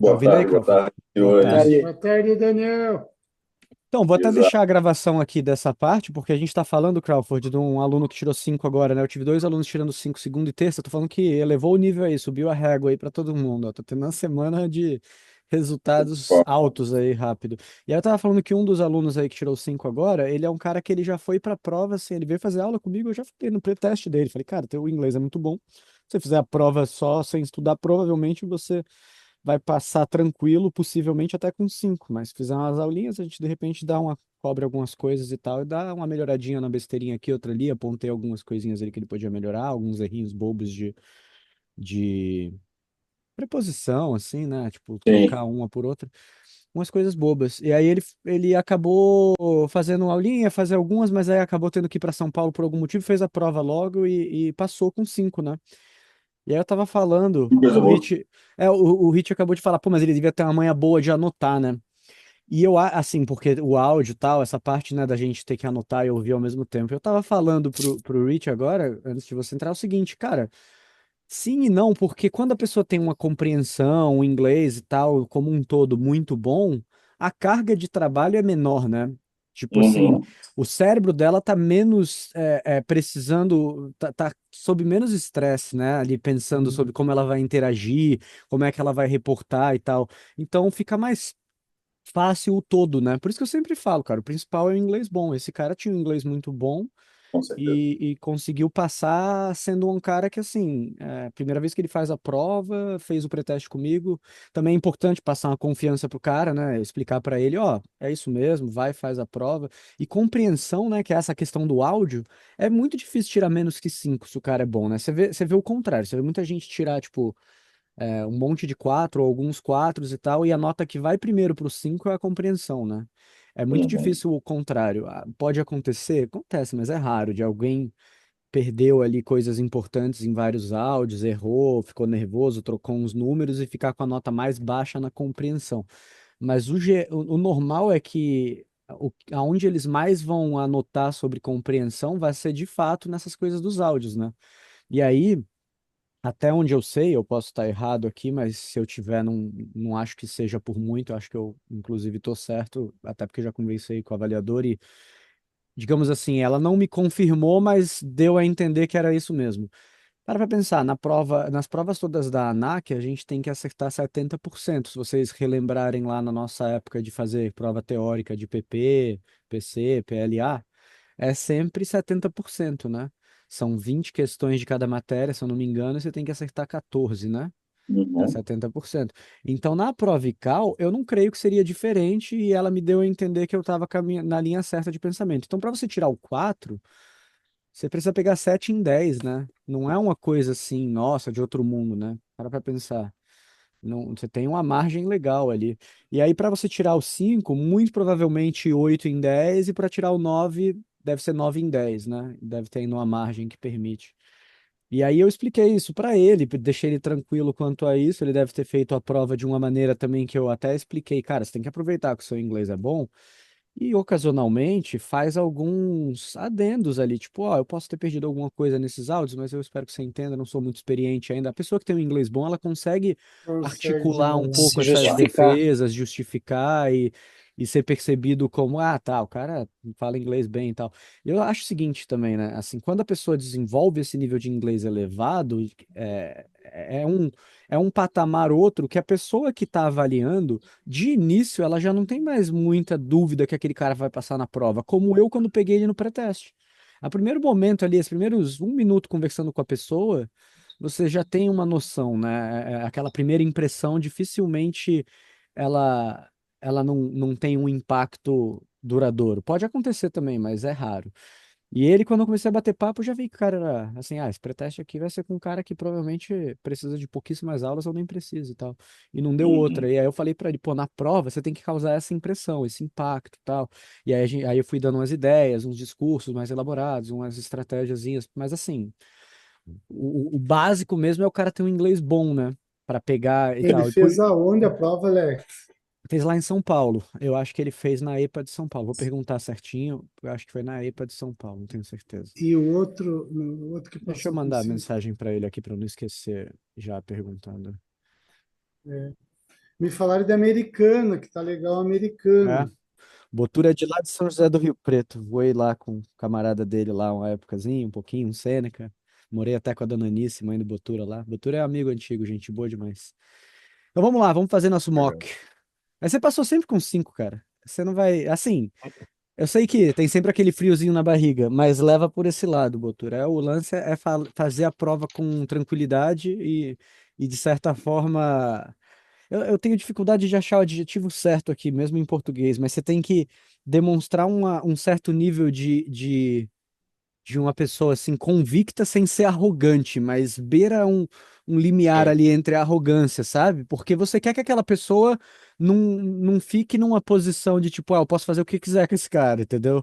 Tá Boa ouvindo aí, tarde, boa Crawford? tarde, Boa E tarde. senhores. aí? Boa tarde, Daniel. Então, vou até Exato. deixar a gravação aqui dessa parte, porque a gente está falando, Crawford, de um aluno que tirou 5 agora, né? Eu tive dois alunos tirando 5 segunda e terça. Tô falando que elevou o nível aí, subiu a régua aí para todo mundo. Ó. Tô tendo uma semana de resultados altos aí, rápido. E aí eu tava falando que um dos alunos aí que tirou 5 agora, ele é um cara que ele já foi para prova, assim, ele veio fazer aula comigo, eu já fiquei no pré-teste dele. Falei, cara, teu inglês é muito bom. Se você fizer a prova só sem estudar, provavelmente você vai passar tranquilo, possivelmente até com 5, mas se fizer umas aulinhas, a gente de repente cobre algumas coisas e tal, e dá uma melhoradinha na besteirinha aqui, outra ali, apontei algumas coisinhas ali que ele podia melhorar, alguns errinhos bobos de preposição, assim, né? Tipo, Sim, trocar uma por outra, umas coisas bobas. E aí ele acabou fazendo aulinha, fazer algumas, mas aí acabou tendo que ir para São Paulo por algum motivo, fez a prova logo e passou com 5, né? E aí eu tava falando, que coisa o boa. Hit, o Hit acabou de falar, pô, mas ele devia ter uma manha boa de anotar, né? E eu, assim, porque o áudio e tal, essa parte, né, da gente ter que anotar e ouvir ao mesmo tempo. Eu tava falando pro Rich agora, antes de você entrar, o seguinte, cara, sim e não, porque quando a pessoa tem uma compreensão, um inglês e tal, como um todo muito bom, a carga de trabalho é menor, né? Tipo assim, Uhum, o cérebro dela tá menos precisando, tá sob menos estresse, né? Ali pensando sobre Uhum. como ela vai interagir, como é que ela vai reportar e tal. Então fica mais fácil o todo, né? Por isso que eu sempre falo, cara, o principal é o inglês bom. Esse cara tinha um inglês muito bom com certeza. e conseguiu passar sendo um cara que, assim, primeira vez que ele faz a prova, fez o pré-teste comigo. Também é importante passar uma confiança pro cara, né? Explicar pra ele, ó, é isso mesmo, vai, faz a prova. E compreensão, né, que é essa questão do áudio, é muito difícil tirar menos que 5 se o cara é bom, né? Você vê o contrário, você vê muita gente tirar, tipo, um monte de 4 ou alguns quatros e tal, e a nota que vai primeiro pro 5 é a compreensão, né? É muito Uhum. difícil o contrário. Pode acontecer? Acontece, mas é raro, de alguém perdeu ali coisas importantes em vários áudios, errou, ficou nervoso, trocou uns números e ficar com a nota mais baixa na compreensão. Mas o normal é que aonde eles mais vão anotar sobre compreensão vai ser de fato nessas coisas dos áudios, né? E aí, até onde eu sei, eu posso estar errado aqui, mas se eu tiver, não acho que seja por muito, acho que eu, inclusive, estou certo, até porque já conversei com o avaliador e, digamos assim, ela não me confirmou, mas deu a entender que era isso mesmo. Para pensar, nas provas todas da ANAC, a gente tem que acertar 70%. Se vocês relembrarem lá na nossa época de fazer prova teórica de PP, PC, PLA, é sempre 70%, né? São 20 questões de cada matéria, se eu não me engano, e você tem que acertar 14, né? Dá Uhum. 70%. Então, na prova ICAL, eu não creio que seria diferente e ela me deu a entender que eu estava na linha certa de pensamento. Então, para você tirar o 4, você precisa pegar 7 em 10, né? Não é uma coisa assim, nossa, de outro mundo, né? Para pensar. Não, você tem uma margem legal ali. E aí, para você tirar o 5, muito provavelmente 8 em 10, e para tirar o 9, deve ser 9 em 10, né? Deve ter ainda uma margem que permite. E aí eu expliquei isso para ele, deixei ele tranquilo quanto a isso. Ele deve ter feito a prova de uma maneira também que eu até expliquei, cara, você tem que aproveitar que o seu inglês é bom e ocasionalmente faz alguns adendos ali, tipo, ó, eu posso ter perdido alguma coisa nesses áudios, mas eu espero que você entenda, não sou muito experiente ainda. A pessoa que tem um inglês bom, ela consegue Consegue articular um desenrolar. pouco Se essas justificar. defesas, justificar e ser percebido como, ah, tá, o cara fala inglês bem e tal. Eu acho o seguinte também, né? Assim, quando a pessoa desenvolve esse nível de inglês elevado, é um patamar outro que a pessoa que está avaliando de início, ela já não tem mais muita dúvida que aquele cara vai passar na prova, como eu quando peguei ele no pré-teste. A primeiro momento ali, os primeiros 1 minuto conversando com a pessoa, você já tem uma noção, né? Aquela primeira impressão dificilmente ela, ela não tem um impacto duradouro. Pode acontecer também, mas é raro. E ele, quando eu comecei a bater papo, eu já vi que o cara era assim, esse preteste aqui vai ser com um cara que provavelmente precisa de pouquíssimas aulas ou nem precisa e tal. E não deu outra. Uhum. E aí eu falei pra ele, pô, na prova você tem que causar essa impressão, esse impacto e tal. E aí, aí eu fui dando umas ideias, uns discursos mais elaborados, umas estratégiazinhas, mas assim, o básico mesmo é o cara ter um inglês bom, né? Pra pegar e Ele tal. fez aonde a prova, Alex? Fez lá em São Paulo. Eu acho que ele fez na EPA de São Paulo. Vou perguntar certinho. Eu acho que foi na EPA de São Paulo, não tenho certeza. E o outro que Deixa eu passou com mandar a cinco. mensagem para ele aqui para eu não esquecer já perguntando. É. Me falaram de Americana, que tá legal É. Americana. Botura é de lá de São José do Rio Preto. Voei lá com o camarada dele lá uma épocazinha, um pouquinho, um Sêneca. Morei até com a dona Anice, mãe do Botura lá. Botura é amigo antigo, gente boa demais. Então vamos lá, vamos fazer nosso Legal. mock. Mas você passou sempre com 5, cara. Você não vai. Assim, eu sei que tem sempre aquele friozinho na barriga, mas leva por esse lado, Botura. O lance é fazer a prova com tranquilidade e de certa forma. Eu tenho dificuldade de achar o adjetivo certo aqui, mesmo em português, mas você tem que demonstrar um certo nível de uma pessoa assim convicta sem ser arrogante, mas beira um limiar Sim. ali entre a arrogância, sabe? Porque você quer que aquela pessoa não fique numa posição de tipo, eu posso fazer o que quiser com esse cara, entendeu?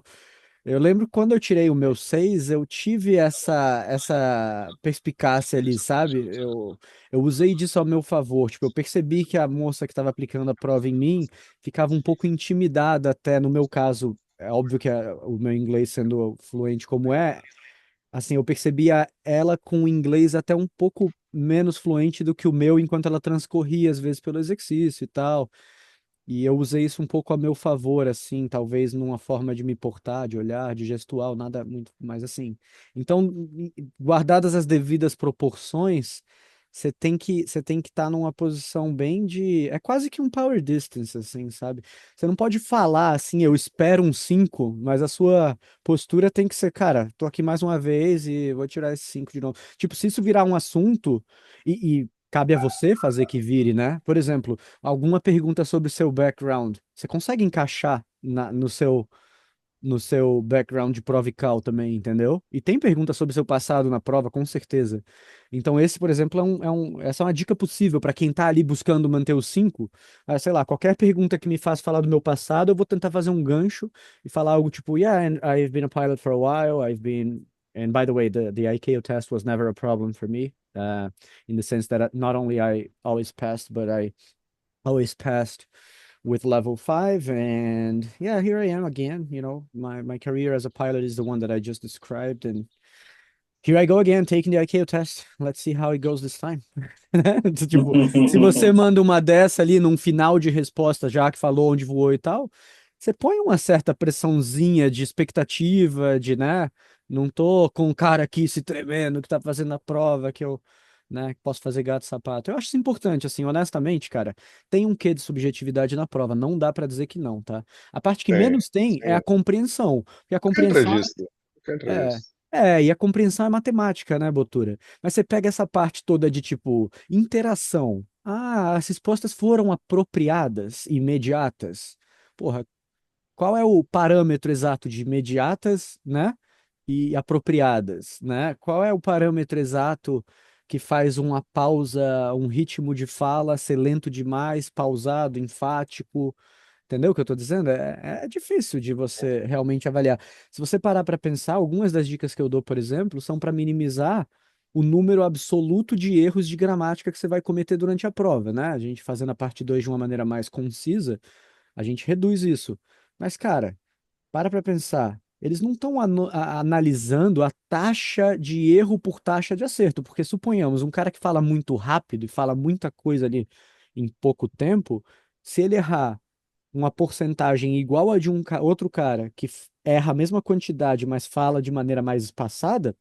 Eu lembro quando eu tirei o meu 6, eu tive essa perspicácia ali, sabe? Eu usei disso ao meu favor. Tipo, eu percebi que a moça que estava aplicando a prova em mim ficava um pouco intimidada, até no meu caso. É óbvio que o meu inglês sendo fluente como é, assim, eu percebia ela com o inglês até um pouco menos fluente do que o meu enquanto ela transcorria, às vezes, pelo exercício e tal. E eu usei isso um pouco a meu favor, assim, talvez numa forma de me portar, de olhar, de gestual, nada muito mais assim. Então, guardadas as devidas proporções, você tem que estar numa posição bem de, é quase que um power distance, assim, sabe? Você não pode falar assim, eu espero um 5, mas a sua postura tem que ser, cara, tô aqui mais uma vez e vou tirar esse 5 de novo. Tipo, se isso virar um assunto e cabe a você fazer que vire, né? Por exemplo, alguma pergunta sobre o seu background. Você consegue encaixar no seu background de prova e cal também, entendeu? E tem pergunta sobre seu passado na prova, com certeza. Então, esse, por exemplo, essa é uma dica possível para quem tá ali buscando manter os 5. Sei lá, qualquer pergunta que me faça falar do meu passado, eu vou tentar fazer um gancho e falar algo tipo, yeah, and I've been a pilot for a while, and by the way, the ICAO test was never a problem for me, in the sense that not only I always passed, but I always passed with level 5, and yeah, here I am again. My career as a pilot is the one that I just described, and here I go again taking the ICAO test. Let's see how it goes this time. Tipo, se você manda uma dessa ali num final de resposta, já que falou onde voou e tal, você põe uma certa pressãozinha de expectativa, de, né? Não tô com o cara aqui se tremendo que tá fazendo a prova, que eu, né, posso fazer gato e sapato. Eu acho isso importante, assim, honestamente, cara. Tem um quê de subjetividade na prova, não dá pra dizer que não, tá? A parte que Sim, menos tem é a sim. compreensão, porque a Fica compreensão entrevista. Fica é, entrevista. e a compreensão é matemática, né, Botura? Mas você pega essa parte toda de tipo interação. Ah, as respostas foram apropriadas, imediatas. Porra, qual é o parâmetro exato de imediatas, né? E apropriadas, né? Qual é o parâmetro exato que faz uma pausa, um ritmo de fala ser lento demais, pausado, enfático? Entendeu o que eu estou dizendo? É difícil de você realmente avaliar. Se você parar para pensar, algumas das dicas que eu dou, por exemplo, são para minimizar o número absoluto de erros de gramática que você vai cometer durante a prova, né? A gente fazendo a parte 2 de uma maneira mais concisa, a gente reduz isso. Mas, cara, para pensar. Eles não estão analisando a taxa de erro por taxa de acerto, porque suponhamos, um cara que fala muito rápido e fala muita coisa ali em pouco tempo, se ele errar uma porcentagem igual a de outro cara que erra a mesma quantidade, mas fala de maneira mais espaçada,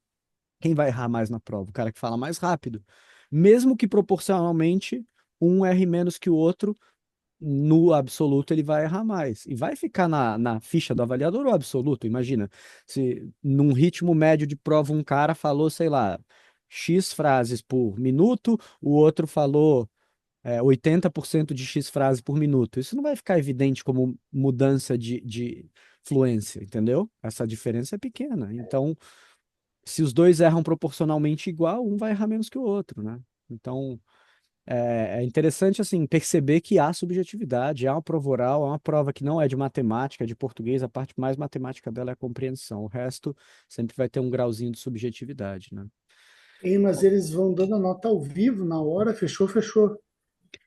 quem vai errar mais na prova? O cara que fala mais rápido. Mesmo que proporcionalmente um erre menos que o outro, no absoluto ele vai errar mais. E vai ficar na ficha do avaliador o absoluto. Imagina, se num ritmo médio de prova um cara falou, sei lá, X frases por minuto, o outro falou 80% de X frases por minuto. Isso não vai ficar evidente como mudança de fluência, entendeu? Essa diferença é pequena. Então, se os dois erram proporcionalmente igual, um vai errar menos que o outro, né? Então, é interessante, assim, perceber que há subjetividade, há uma prova oral, há uma prova que não é de matemática, é de português, a parte mais matemática dela é a compreensão. O resto sempre vai ter um grauzinho de subjetividade, né? Mas eles vão dando a nota ao vivo, na hora, fechou, fechou.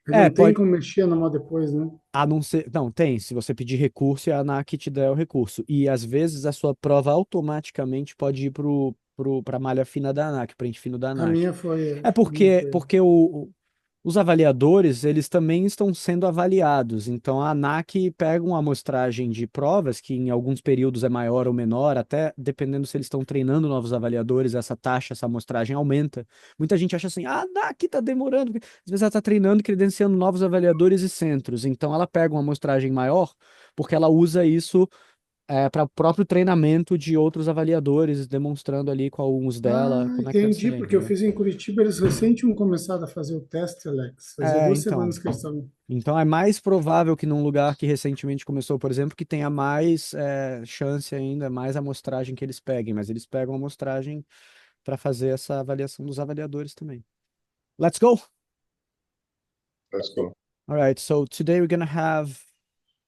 É, Não tem pode. como mexer na mão depois, né? A não ser. Não, tem. Se você pedir recurso, é a ANAC te dá o recurso. E às vezes a sua prova automaticamente pode ir para a malha fina da ANAC, pente fino da A ANAC. minha foi, É a minha porque, foi. porque Os avaliadores, eles também estão sendo avaliados. Então, a ANAC pega uma amostragem de provas, que em alguns períodos é maior ou menor, até dependendo se eles estão treinando novos avaliadores, essa taxa, essa amostragem aumenta. Muita gente acha assim, a ANAC está demorando. Às vezes ela está treinando e credenciando novos avaliadores e centros. Então, ela pega uma amostragem maior, porque ela usa isso para o próprio treinamento de outros avaliadores, demonstrando ali com alguns dela Ah, como é que vai entendi, ser, porque eu entendeu? fiz em Curitiba, eles recém tinham começado a fazer o teste, Alex. Fazia É, 2 semanas então. que eles estavam. Então é mais provável que num lugar que recentemente começou, por exemplo, que tenha mais chance ainda, mais amostragem que eles peguem, mas eles pegam a amostragem para fazer essa avaliação dos avaliadores também. Let's go! Let's go. All right, so today we're gonna have,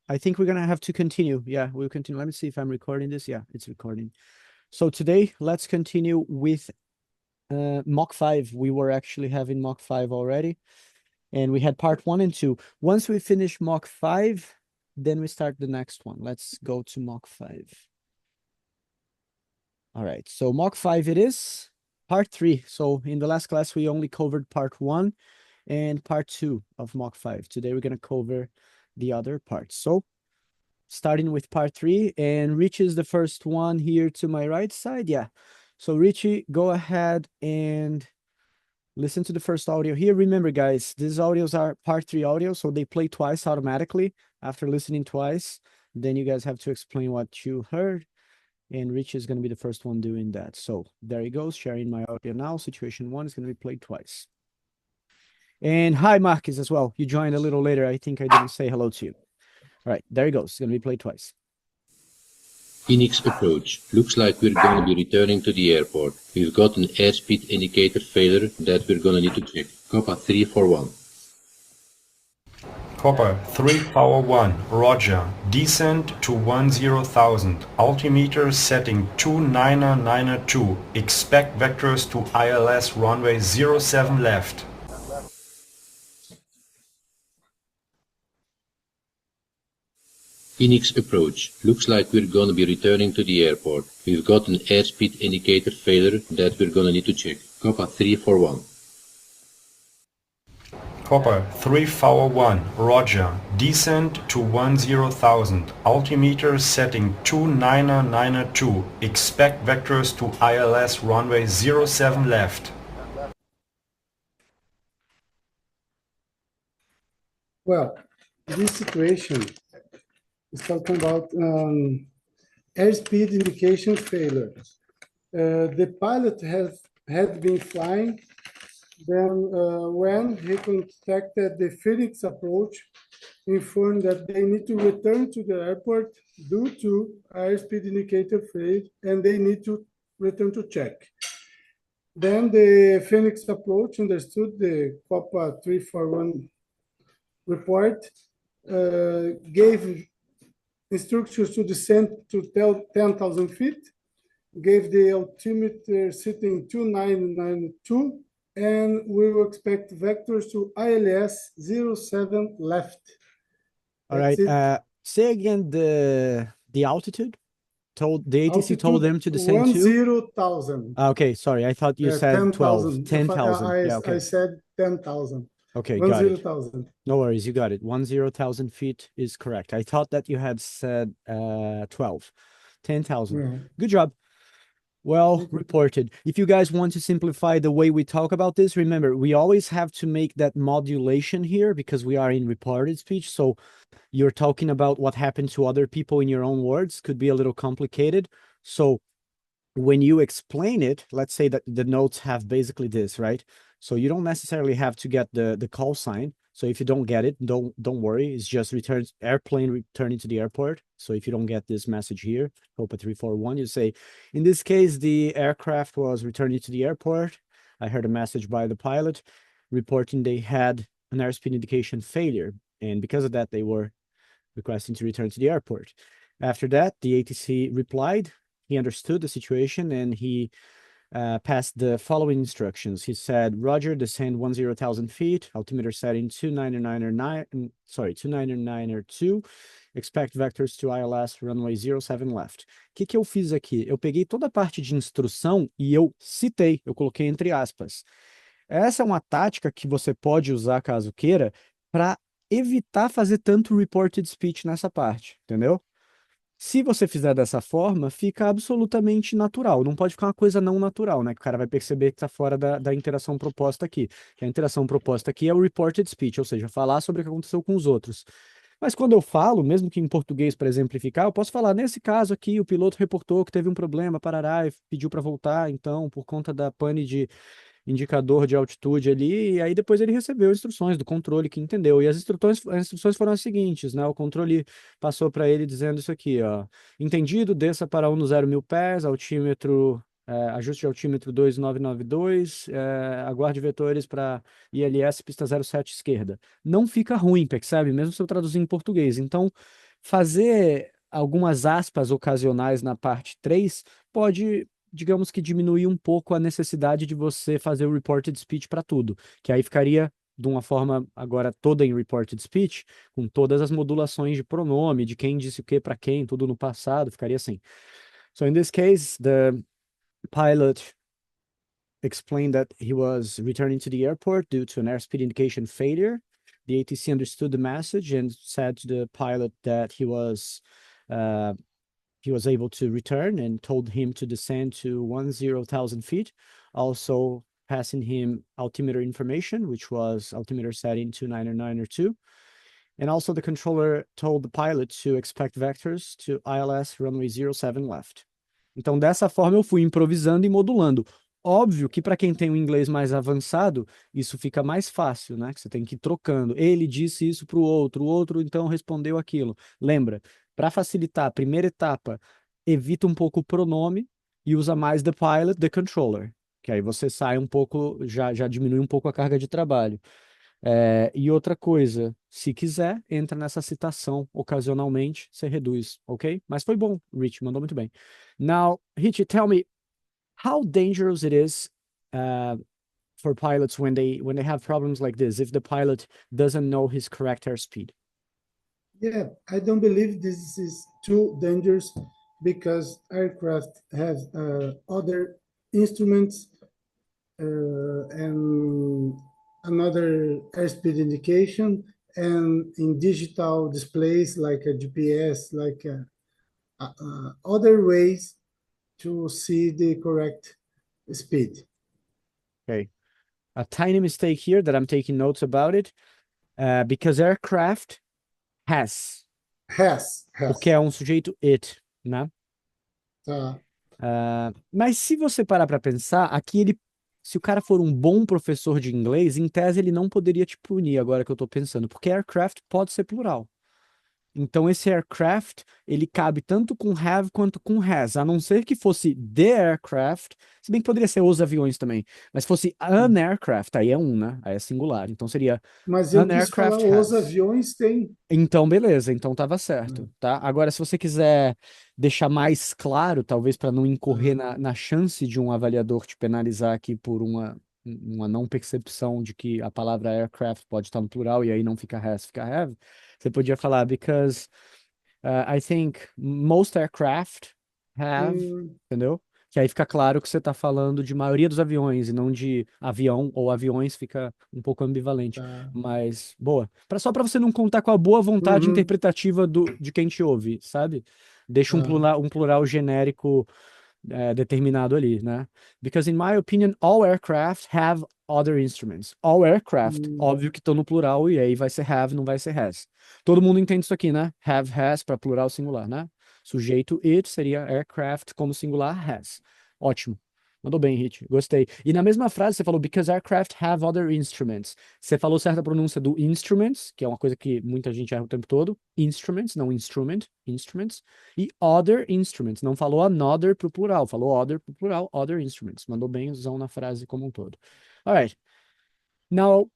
I think we're gonna have to continue. Yeah, we'll continue. Let me see if I'm recording this. Yeah, it's recording. So today, let's continue with Mock 5. We were actually having Mock 5 already. And we had part 1 and 2. Once we finish Mock 5, then we start the next one. Let's go to Mock 5. All right, so Mock 5 it is, part 3. So in the last class, we only covered part 1 and part 2 of Mock 5. Today, we're going to cover the other parts. So starting with part 3, and Rich is the first one here to my right side. Yeah. So Richie, go ahead and listen to the first audio here. Remember, guys, these audios are part 3 audio, so they play twice automatically. After listening twice, then you guys have to explain what you heard, and Rich is going to be the first one doing that. So there he goes, sharing my audio now. Situation 1 is going to be played twice. And hi, Marcus, as well. You joined a little later. I think I didn't say hello to you. All right, there he goes. It's going to be played twice. Phoenix approach. Looks like we're going to be returning to the airport. We've got an airspeed indicator failure that we're going to need to check. Copa 341. Copper 3 Power 1, Roger. Descent to 10,000. Altimeter setting 2992. Expect vectors to ILS runway 07 left. Phoenix approach. Looks like we're going to be returning to the airport. We've got an airspeed indicator failure that we're going to need to check. Copa 341. Copper 3 Power 1, Roger. Descent to 10,000. Altimeter setting 2992. Expect vectors to ILS runway 07 left. Well, this situation is talking about airspeed indication failure. The pilot had been flying. Then when he contacted the Phoenix approach, informed that they need to return to the airport due to airspeed indicator failure, and they need to return to check. Then the Phoenix approach understood the COPA 341 report, gave instructions to descend to 10,000 feet, gave the altimeter setting 2992, and we will expect vectors to ILS 07 left. All right. Say again the altitude. The ATC told them to descend to 10,000. Okay, sorry. I thought you said 12. 10,000. Yeah, okay. I said 10,000. Okay, got it. 10,000. No worries, you got it. 10,000 feet is correct. I thought that you had said 12. 10,000. Yeah. Good job. Well reported. If you guys want to simplify the way we talk about this, remember, we always have to make that modulation here because we are in reported speech. So you're talking about what happened to other people in your own words, could be a little complicated. So when you explain it, let's say that the notes have basically this, right? So you don't necessarily have to get the call sign. So if you don't get it, don't worry. It's just airplane returning to the airport. So if you don't get this message here, COPA 341, you say, in this case, the aircraft was returning to the airport. I heard a message by the pilot reporting they had an airspeed indication failure. And because of that, they were requesting to return to the airport. After that, the ATC replied. He understood the situation and he passed the following instructions. He said, Roger, descend 10,000 feet, altimeter setting 2992, expect vectors to ILS runway 07 left. O que eu fiz aqui? Eu peguei toda a parte de instrução e eu citei, eu coloquei entre aspas. Essa é uma tática que você pode usar, caso queira, para evitar fazer tanto reported speech nessa parte, entendeu? Se você fizer dessa forma, fica absolutamente natural. Não pode ficar uma coisa não natural, né? Que o cara vai perceber que está fora da interação proposta aqui. Que a interação proposta aqui é o reported speech, ou seja, falar sobre o que aconteceu com os outros. Mas quando eu falo, mesmo que em português para exemplificar, eu posso falar, nesse caso aqui, o piloto reportou que teve um problema, parará, e pediu para voltar, então, por conta da pane de indicador de altitude ali, e aí depois ele recebeu instruções do controle que entendeu. E as instruções foram as seguintes, né? O controle passou para ele dizendo isso aqui, ó. Entendido, desça para 1 no 0 mil pés, altímetro, ajuste de altímetro 2992, aguarde vetores para ILS pista 07 esquerda. Não fica ruim, percebe? Mesmo se eu traduzir em português. Então, fazer algumas aspas ocasionais na parte 3 pode, digamos que, diminuir um pouco a necessidade de você fazer o reported speech para tudo, que aí ficaria de uma forma agora toda em reported speech, com todas as modulações de pronome, de quem disse o que para quem, tudo no passado, ficaria assim. So in this case, the pilot explained that he was returning to the airport due to an airspeed indication failure. The ATC understood the message and said to the pilot that he was able to return and told him to descend to 10,000 feet, also passing him altimeter information, which was altimeter setting 29902. And also the controller told the pilot to expect vectors to ILS runway 07 left. Então, dessa forma, eu fui improvisando e modulando. Óbvio que para quem tem um inglês mais avançado, isso fica mais fácil, né? Que você tem que ir trocando. Ele disse isso para o outro então respondeu aquilo. Lembra, para facilitar a primeira etapa, evita um pouco o pronome e usa mais the pilot, the controller. Que aí você sai um pouco, já diminui um pouco a carga de trabalho. E outra coisa, se quiser, entra nessa citação ocasionalmente, você reduz, ok? Mas foi bom, Rich, mandou muito bem. Now, Rich, tell me, how dangerous it is for pilots when they have problems like this, if the pilot doesn't know his correct airspeed? Yeah, I don't believe this is too dangerous because aircraft have other instruments and another airspeed indication, and in digital displays like a GPS, like other ways to see the correct speed. Okay. A tiny mistake here that I'm taking notes about it, because aircraft has, porque é um sujeito it, né? Mas se você parar para pensar, aqui se o cara for um bom professor de inglês, em tese ele não poderia te punir, agora que eu tô pensando, porque aircraft pode ser plural. Então esse aircraft, ele cabe tanto com have quanto com has, a não ser que fosse the aircraft, se bem que poderia ser os aviões também, mas fosse an aircraft, aí é um, né? Aí é singular, então seria Mas eu an quis falar aircraft os has. aviões têm. Então, beleza, então tava certo, tá? Agora, se você quiser deixar mais claro, talvez para não incorrer na chance de um avaliador te penalizar aqui por uma não percepção de que a palavra aircraft pode estar no plural e aí não fica has, fica have, você podia falar, because I think most aircraft have, entendeu? Que aí fica claro que você está falando de maioria dos aviões e não de avião ou aviões, fica um pouco ambivalente. Mas, boa. Só para você não contar com a boa vontade interpretativa de quem te ouve, sabe? Deixa um plural genérico determinado ali, né? Because in my opinion, all aircraft have other instruments. All aircraft, óbvio que estão no plural e aí vai ser have, não vai ser has. Todo mundo entende isso aqui, né? Have, has para plural singular, né? Sujeito it seria aircraft como singular has. Ótimo. Mandou bem, Hit. Gostei. E na mesma frase você falou because aircraft have other instruments. Você falou certa pronúncia do instruments, que é uma coisa que muita gente erra o tempo todo. Instruments, não instrument, instruments. E other instruments. Não falou another pro plural, falou other pro plural, other instruments. Mandou bem usão na frase como um todo. All right. Now,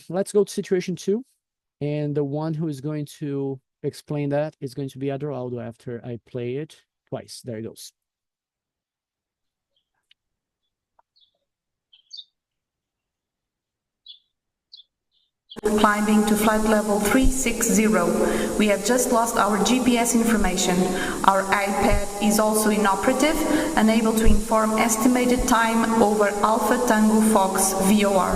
let's go to situation 2. And the one who is going to explain that is going to be Adroaldo after I play it twice. There it goes. Climbing to flight level 360. We have just lost our GPS information. Our iPad is also inoperative, unable to inform estimated time over Alpha Tango Fox VOR.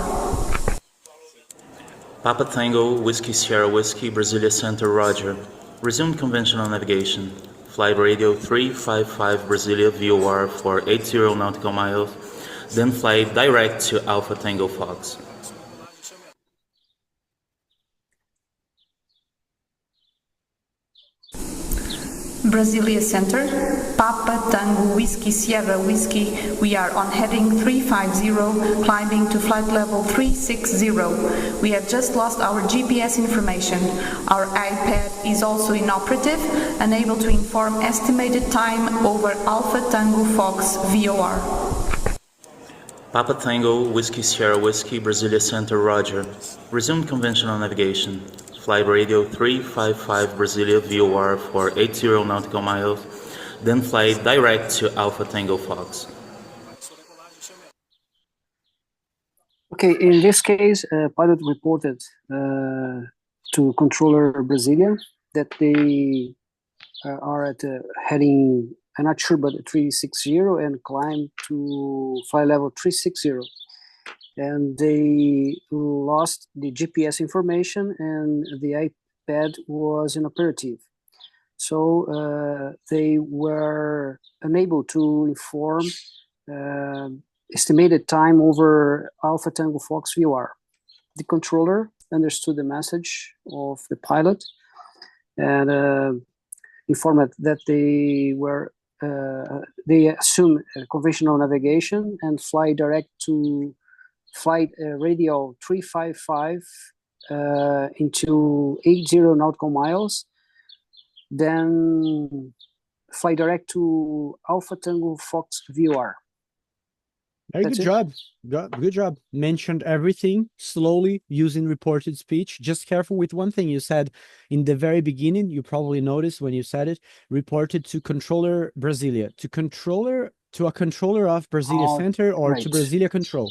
Papa Tango, Whiskey Sierra Whiskey, Brasilia Center, Roger. Resume conventional navigation. Flight radio 355 Brasilia VOR for 80 nautical miles, then fly direct to Alpha Tango Fox. Brasilia Center, Papa Tango Whiskey Sierra Whiskey, we are on heading 350, climbing to flight level 360. We have just lost our GPS information. Our iPad is also inoperative, unable to inform estimated time over Alpha Tango Fox VOR. Papa Tango, Whiskey Sierra Whiskey, Brasilia Center, Roger. Resume conventional navigation. Flight radio 355 Brasilia VOR for 80 nautical miles, then fly direct to Alpha Tango Fox. Okay, in this case, pilot reported to controller Brasilia that they are at heading, I'm not sure, but 360 and climb to flight level 360. And they lost the GPS information and the iPad was inoperative. So they were unable to inform estimated time over Alpha Tango Fox VOR. The controller understood the message of the pilot and informed that they assume conventional navigation and fly direct to flight radio 355 into 80 nautical miles, then fly direct to Alpha Tango Fox VOR. Very That's good it. job. Good job. Mentioned everything slowly using reported speech. Just careful with one thing you said in the very beginning. You probably noticed when you said it. Reported to controller Brasilia, to a controller of Brasilia Center, or to right. Brasilia Control,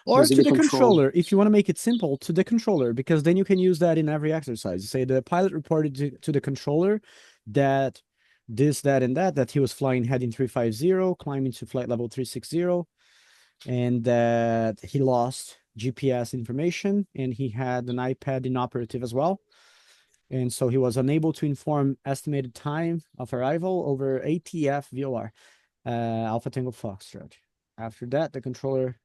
or to Brasilia the Control. controller. If you want to make it simple, to the controller, because then you can use that in every exercise. You say the pilot reported to the controller that this, that, and that he was flying heading 350, climbing to flight level 360. And that he lost GPS information and he had an iPad inoperative as well. And so he was unable to inform estimated time of arrival over ATF VOR, Alpha Tango Foxtrot. After that, the controller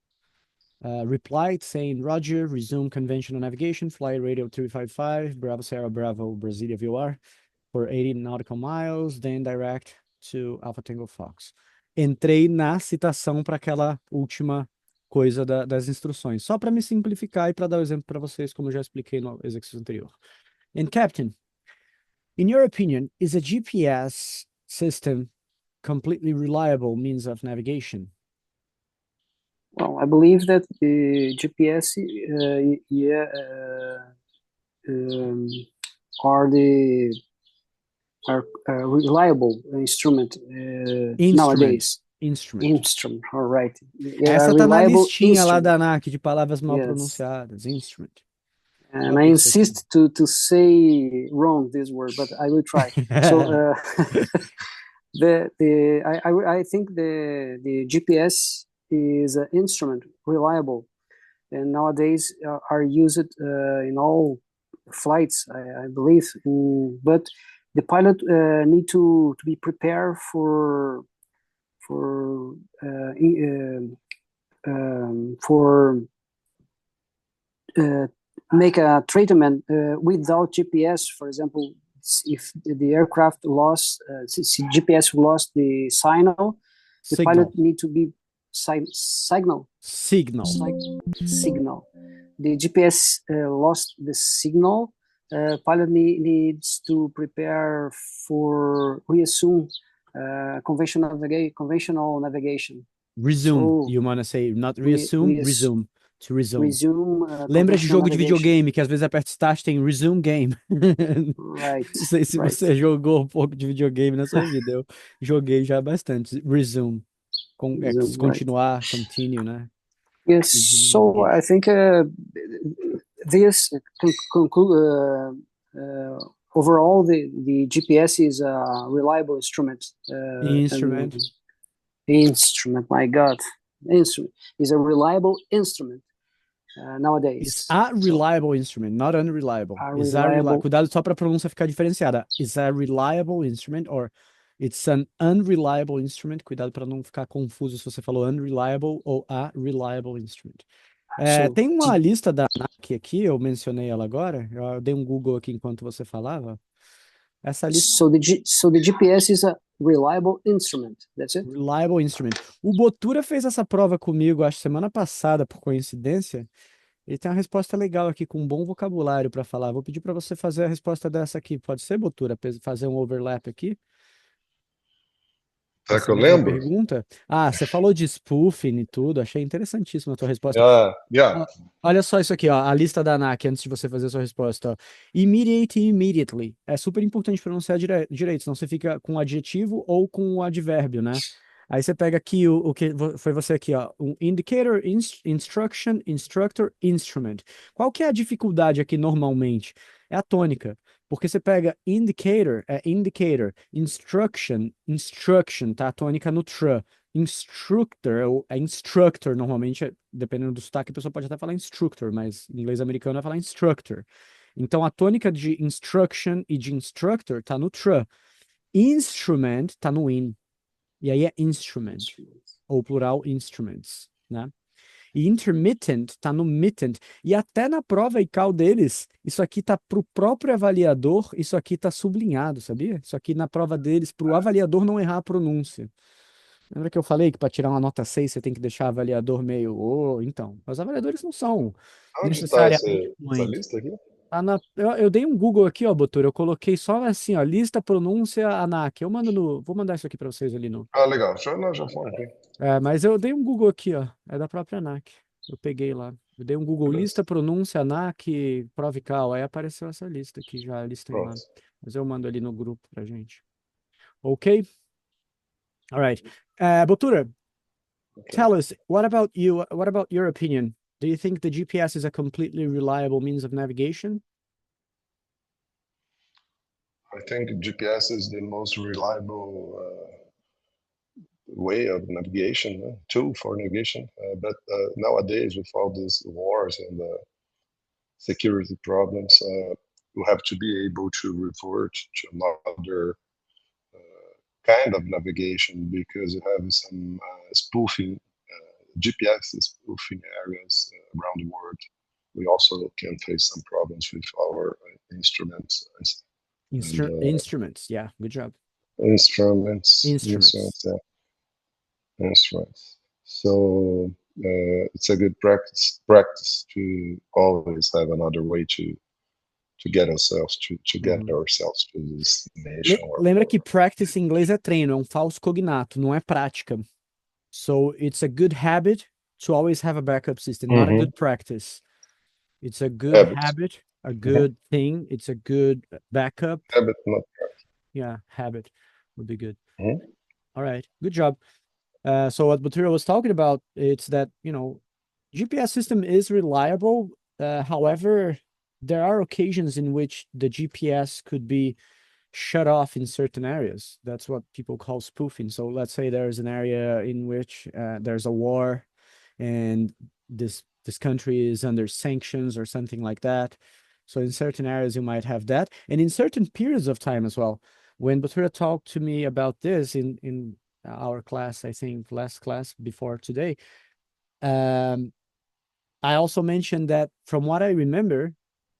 replied saying, Roger, resume conventional navigation, flight radio 355, Bravo Sierra Bravo, Brasilia VOR for 80 nautical miles, then direct to Alpha Tango Fox. Entrei na citação para aquela última coisa das instruções, só para me simplificar e para dar o exemplo para vocês, como eu já expliquei no exercício anterior. And Captain, in your opinion, is a GPS system completely reliable means of navigation? Well, I believe that the GPS, are reliable instrument nowadays. Instrument, all right. Essa tá na listinha lá da ANAC de palavras mal pronunciadas. Instrument. And I insist to say wrong this word, but I will try. So I think the GPS is an instrument, reliable, and nowadays are used in all flights, I believe. But the pilot need to be prepared for make a treatment without GPS. For example, if the aircraft lost GPS lost the signal, the pilot need to be signal. The GPS lost the signal. Pilot needs to prepare for resume conventional navigation. Resume, so, you want to say, not reassume, resume. To resume. Lembra de jogo de videogame, que às vezes aperta start tem resume game. Right. Não sei se você jogou um pouco de videogame na sua vida. Eu joguei já bastante. Resume. Continuar, continue, né? Yes, so I think this overall, the GPS is a reliable instrument. Instrument. Instrument, my God, instrument is a reliable instrument nowadays. It's a reliable instrument, not unreliable. A Is a reliable- Cuidado só para a pronúncia ficar diferenciada. Is a reliable instrument or it's an unreliable instrument. Cuidado para não ficar confuso se você falou unreliable ou a reliable instrument. So, Tem uma lista da ANAC aqui, eu mencionei ela agora. Eu dei um Google aqui enquanto você falava. Essa lista. so the GPS is a reliable instrument. That's it. Reliable instrument. O Botura fez essa prova comigo, acho, semana passada, por coincidência. Ele tem uma resposta legal aqui, com um bom vocabulário para falar. Vou pedir para você fazer a resposta dessa aqui. Pode ser, Botura? Fazer um overlap aqui? Será que eu Essa mesma lembro? pergunta? Você falou de spoofing e tudo. Achei interessantíssima a tua resposta. Yeah. Olha só isso aqui, ó, a lista da ANAC, antes de você fazer a sua resposta. Ó. Immediate e immediately. É super importante pronunciar direito, senão você fica com o adjetivo ou com o advérbio, né? Aí você pega aqui o que foi você aqui, ó. Um indicator, instruction, instructor, instrument. Qual que é a dificuldade aqui normalmente? É a tônica. Porque você pega indicator, instruction, tá? A tônica no tr. Instructor, ou instructor, normalmente, dependendo do sotaque, a pessoa pode até falar instructor, mas em inglês americano vai falar instructor. Então, a tônica de instruction e de instructor tá no tr. Instrument tá no in. E aí é instrument, ou plural instruments, né? E intermittent tá no mittent. E até na prova ICAO deles, isso aqui tá pro próprio avaliador, isso aqui tá sublinhado, sabia? Isso aqui na prova deles, pro avaliador não errar a pronúncia. Lembra que eu falei que para tirar uma nota 6 você tem que deixar o avaliador meio... Então, os avaliadores não são Onde está essa fluentes. lista aqui? Eu dei um Google aqui, ó, Botura, eu coloquei só assim, ó, lista, pronúncia, ANAC. Vou mandar isso aqui para vocês ali no... Legal. Já foi aqui. mas eu dei um Google aqui, ó, é da própria ANAC. Eu peguei lá. Eu dei um Google Beleza. lista, pronúncia, ANAC, prova ICAO. Aí apareceu essa lista aqui, já a lista lá. Pronto. Mas eu mando ali no grupo pra gente. Ok? All right. Botura, tell us, what about you? What about your opinion? Do you think the GPS is a completely reliable means of navigation? I think GPS is the most reliable way of navigation, tool for navigation. But nowadays, with all these wars and security problems, you have to be able to revert to another kind of navigation because you have some spoofing, GPS spoofing areas around the world. We also can face some problems with our instruments. Instruments, yeah, good job. Instruments. So it's a good practice to always have another way to get ourselves to get ourselves to this destination. Lembra que practice em inglês é treino, é um falso cognato, não é prática. So it's a good habit to always have a backup system, not a good practice. It's a good habit, a good thing. It's a good backup. Habit, not practice. Yeah, habit would be good. All right, good job. So what Botura was talking about, it's that, GPS system is reliable. However, there are occasions in which the GPS could be shut off in certain areas. That's what people call spoofing. So let's say there's an area in which there's a war and this country is under sanctions or something like that. So in certain areas you might have that. And in certain periods of time as well. When Botura talked to me about this in our class, I think last class before today, I also mentioned that from what I remember,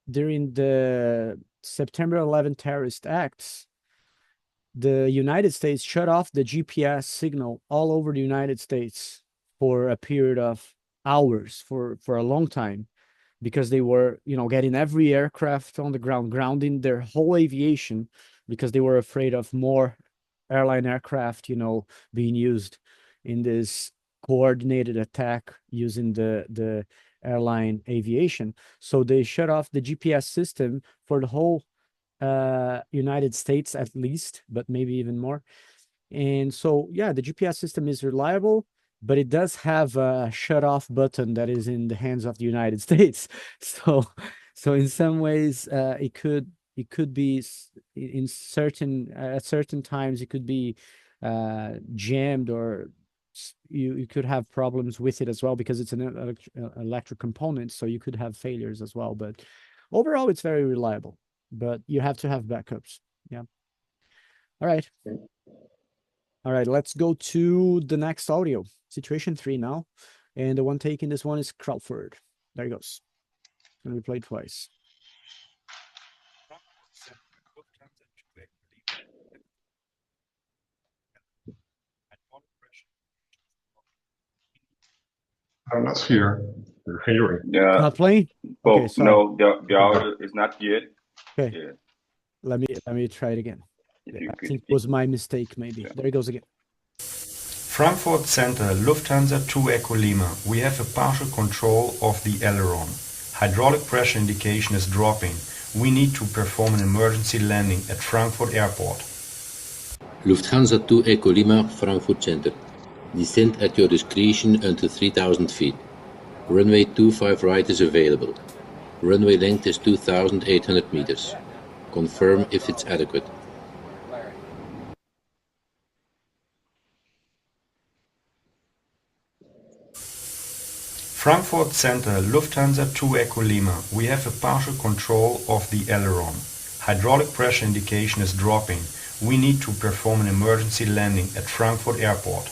during the September 11 terrorist acts, the United States shut off the GPS signal all over the United States for a period of hours, for a long time, because they were, getting every aircraft on the ground, grounding their whole aviation, because they were afraid of more airline aircraft, being used in this coordinated attack using the airline aviation. So they shut off the GPS system for the whole United States at least, but maybe even more. And so, yeah, the GPS system is reliable. but it does have a shut off button that is in the hands of the United States. So in some ways, it could be in certain at certain times it could be jammed, or you could have problems with it as well, because it's an electric component, so you could have failures as well. But overall, it's very reliable, but you have to have backups. Yeah. All right. All right, let's go to the next audio. Situation 3 now. And the one taking this one is Crawford. There he goes. Gonna be played twice. I'm not here. You're hearing. Yeah. Not playing? Oh, Okay, sorry. no, the audio is not good. Okay. Yeah. Let me try it again. If Yeah, you I could think it speak. was my mistake, maybe. Yeah. There he goes again. Frankfurt Center, Lufthansa 2 Echo Lima. We have a partial control of the aileron. Hydraulic pressure indication is dropping. We need to perform an emergency landing at Frankfurt Airport. Lufthansa 2 Echo Lima, Frankfurt Center. Descend at your discretion until 3,000 feet. Runway 25 right is available. Runway length is 2,800 meters. Confirm if it's adequate. Frankfurt Center, Lufthansa 2 Echo Lima. We have a partial control of the aileron. Hydraulic pressure indication is dropping. We need to perform an emergency landing at Frankfurt Airport.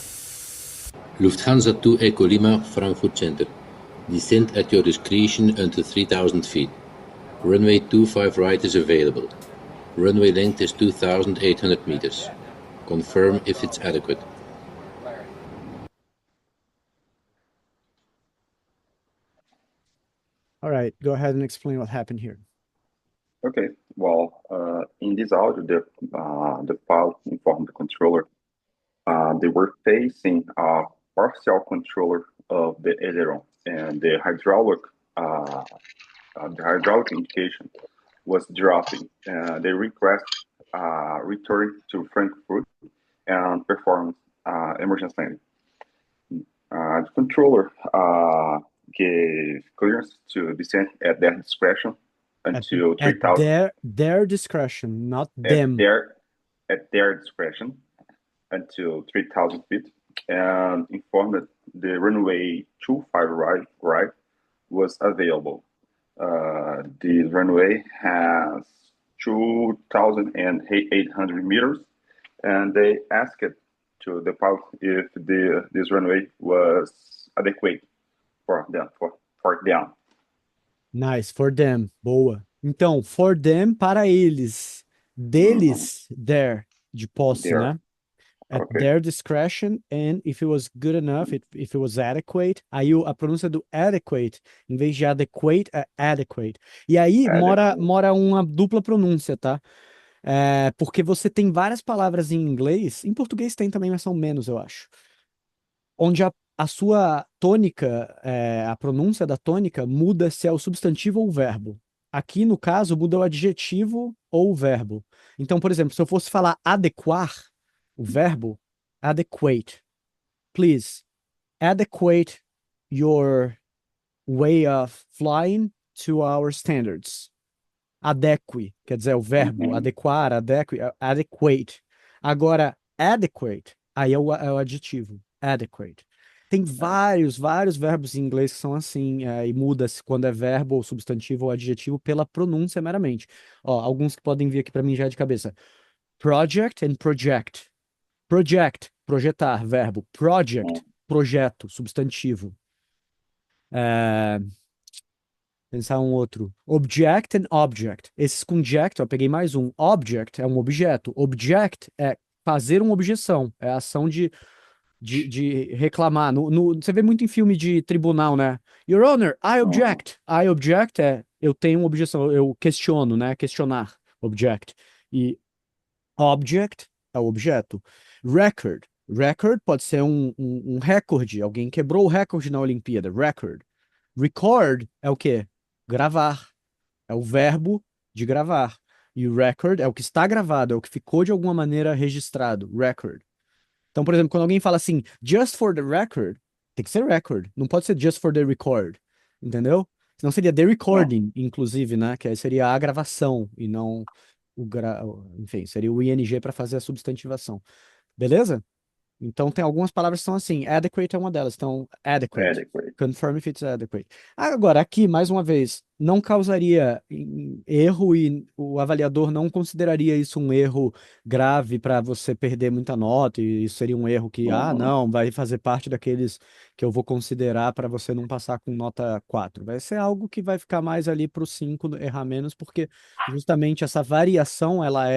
Lufthansa 2 Echo Lima, Frankfurt Center. Descend at your discretion until 3,000 feet. Runway 25 right is available. Runway length is 2,800 meters. Confirm if it's adequate. All right, go ahead and explain what happened here. Okay, well, in this audio, the pilot informed the controller they were facing a partial controller of the aileron, and the hydraulic indication was dropping. They request return to Frankfurt and perform emergency landing. The controller gave clearance to descend at their discretion until At 3,000. their discretion, not At them. their discretion until 3,000 feet, and informed that the runway 25 right was available. The runway has 2,800 meters, and they asked to the pilot if this runway was adequate for them. Nice, for them. Boa. Então, for them, para eles. Deles, there, de posse, There. né? At Okay. their discretion, and if it was good enough, if it was adequate. Aí a pronúncia do adequate, em vez de adequate, é adequate. E aí mora uma dupla pronúncia, tá? Porque você tem várias palavras em inglês, em português tem também, mas são menos, eu acho. Onde a sua tônica, a pronúncia da tônica muda se é o substantivo ou o verbo. Aqui, no caso, muda o adjetivo ou o verbo. Então, por exemplo, se eu fosse falar adequar, o verbo, adequate. Please, adequate your way of flying to our standards. Adeque, quer dizer, o verbo, adequar, adequate. Agora, adequate, aí é o adjetivo, adequate. Tem vários verbos em inglês que são assim, e muda-se quando é verbo ou substantivo ou adjetivo pela pronúncia meramente. Ó, alguns que podem vir aqui para mim já de cabeça. Project and project. Project, projetar, verbo. Project, projeto, substantivo. Pensar um outro. Object and object. Esses com jact, ó, peguei mais um. Object é um objeto. Object é fazer uma objeção. É a ação de reclamar. Você vê muito em filme de tribunal, né? Your Honor, I object. I object é eu tenho uma objeção, eu questiono, né? Questionar. Object. E object é o objeto. Record. Record pode ser um recorde. Alguém quebrou o recorde na Olimpíada. Record. Record é o quê? Gravar. É o verbo de gravar. E o record é o que está gravado, é o que ficou de alguma maneira registrado. Record. Então, por exemplo, quando alguém fala assim, just for the record, tem que ser record, não pode ser just for the record, entendeu? Senão seria the recording, inclusive, né? Que aí seria a gravação e não enfim, seria o ing para fazer a substantivação. Beleza? Então, tem algumas palavras que são assim. Adequate é uma delas. Então, adequate. Adequate. Confirm if it's adequate. Agora, aqui, mais uma vez, não causaria erro e o avaliador não consideraria isso um erro grave para você perder muita nota. E isso seria um erro que, não, vai fazer parte daqueles que eu vou considerar para você não passar com nota 4. Vai ser algo que vai ficar mais ali para o 5, errar menos, porque justamente essa variação, ela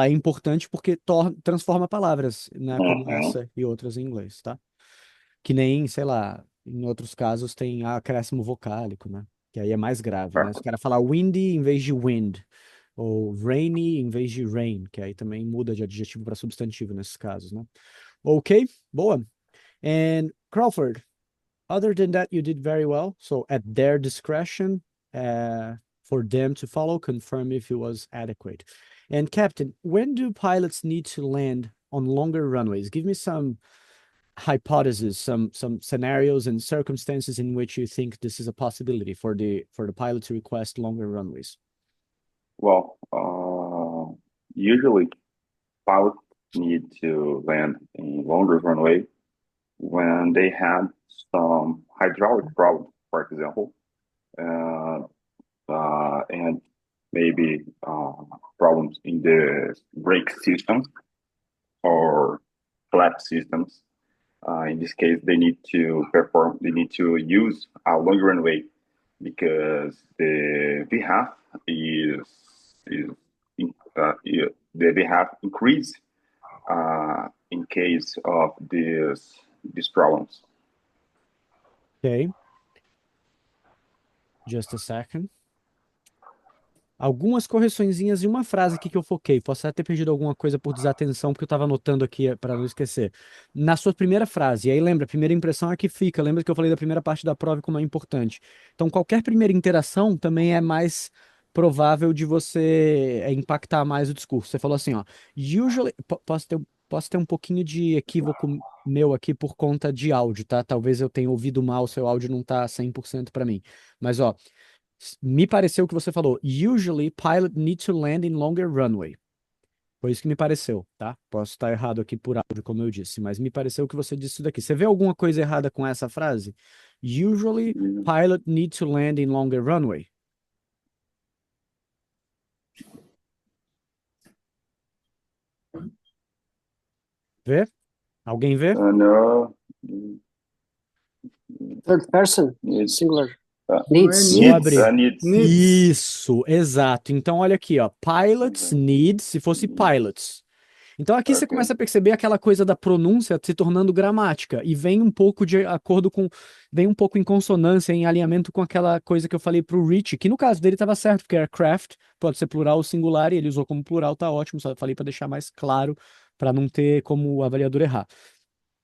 é importante porque transforma palavras, né, como essa e outras em inglês, tá? Que nem, sei lá, em outros casos tem acréscimo vocálico, né? Que aí é mais grave, né? Se o cara falar windy em vez de wind, ou rainy em vez de rain, que aí também muda de adjetivo para substantivo nesses casos, né? Ok, boa. And Crawford, other than that, you did very well. So at their discretion, for them to follow, confirm if it was adequate. And Captain, when do pilots need to land on longer runways? Give me some hypotheses, some scenarios and circumstances in which you think this is a possibility for the pilot to request longer runways. Well, usually pilots need to land in longer runway when they had some hydraulic problems, for example, and maybe problems in the brake system or flap systems. In this case, they need to use a longer runway because the VHAF the VHAF increase in case of these problems. Okay. Just a second. Algumas correçõezinhas e uma frase aqui que eu foquei. Posso até ter perdido alguma coisa por desatenção, porque eu estava anotando aqui para não esquecer. Na sua primeira frase, e aí lembra, a primeira impressão é que fica. Lembra que eu falei da primeira parte da prova e como é importante. Então, qualquer primeira interação também é mais provável de você impactar mais o discurso. Você falou assim, ó, usually... Posso ter um pouquinho de equívoco meu aqui por conta de áudio, tá? Talvez eu tenha ouvido mal, seu áudio não tá 100% para mim. Mas, ó, me pareceu que você falou, usually pilot need to land in longer runway. Foi isso que me pareceu, tá? Posso estar errado aqui por áudio, como eu disse, mas me pareceu que você disse isso daqui. Você vê alguma coisa errada com essa frase? Usually pilot need to land in longer runway. Vê? Alguém vê? No. Third person, singular. Needs. Vou abrir. Needs. Isso, exato. Então, olha aqui, ó. Pilots need, se fosse pilots. Então, aqui você começa a perceber aquela coisa da pronúncia se tornando gramática. E vem um pouco de acordo com... Vem um pouco em consonância, em alinhamento com aquela coisa que eu falei pro Rich, que no caso dele estava certo, porque aircraft pode ser plural ou singular, e ele usou como plural, tá ótimo. Só falei para deixar mais claro, para não ter como o avaliador errar.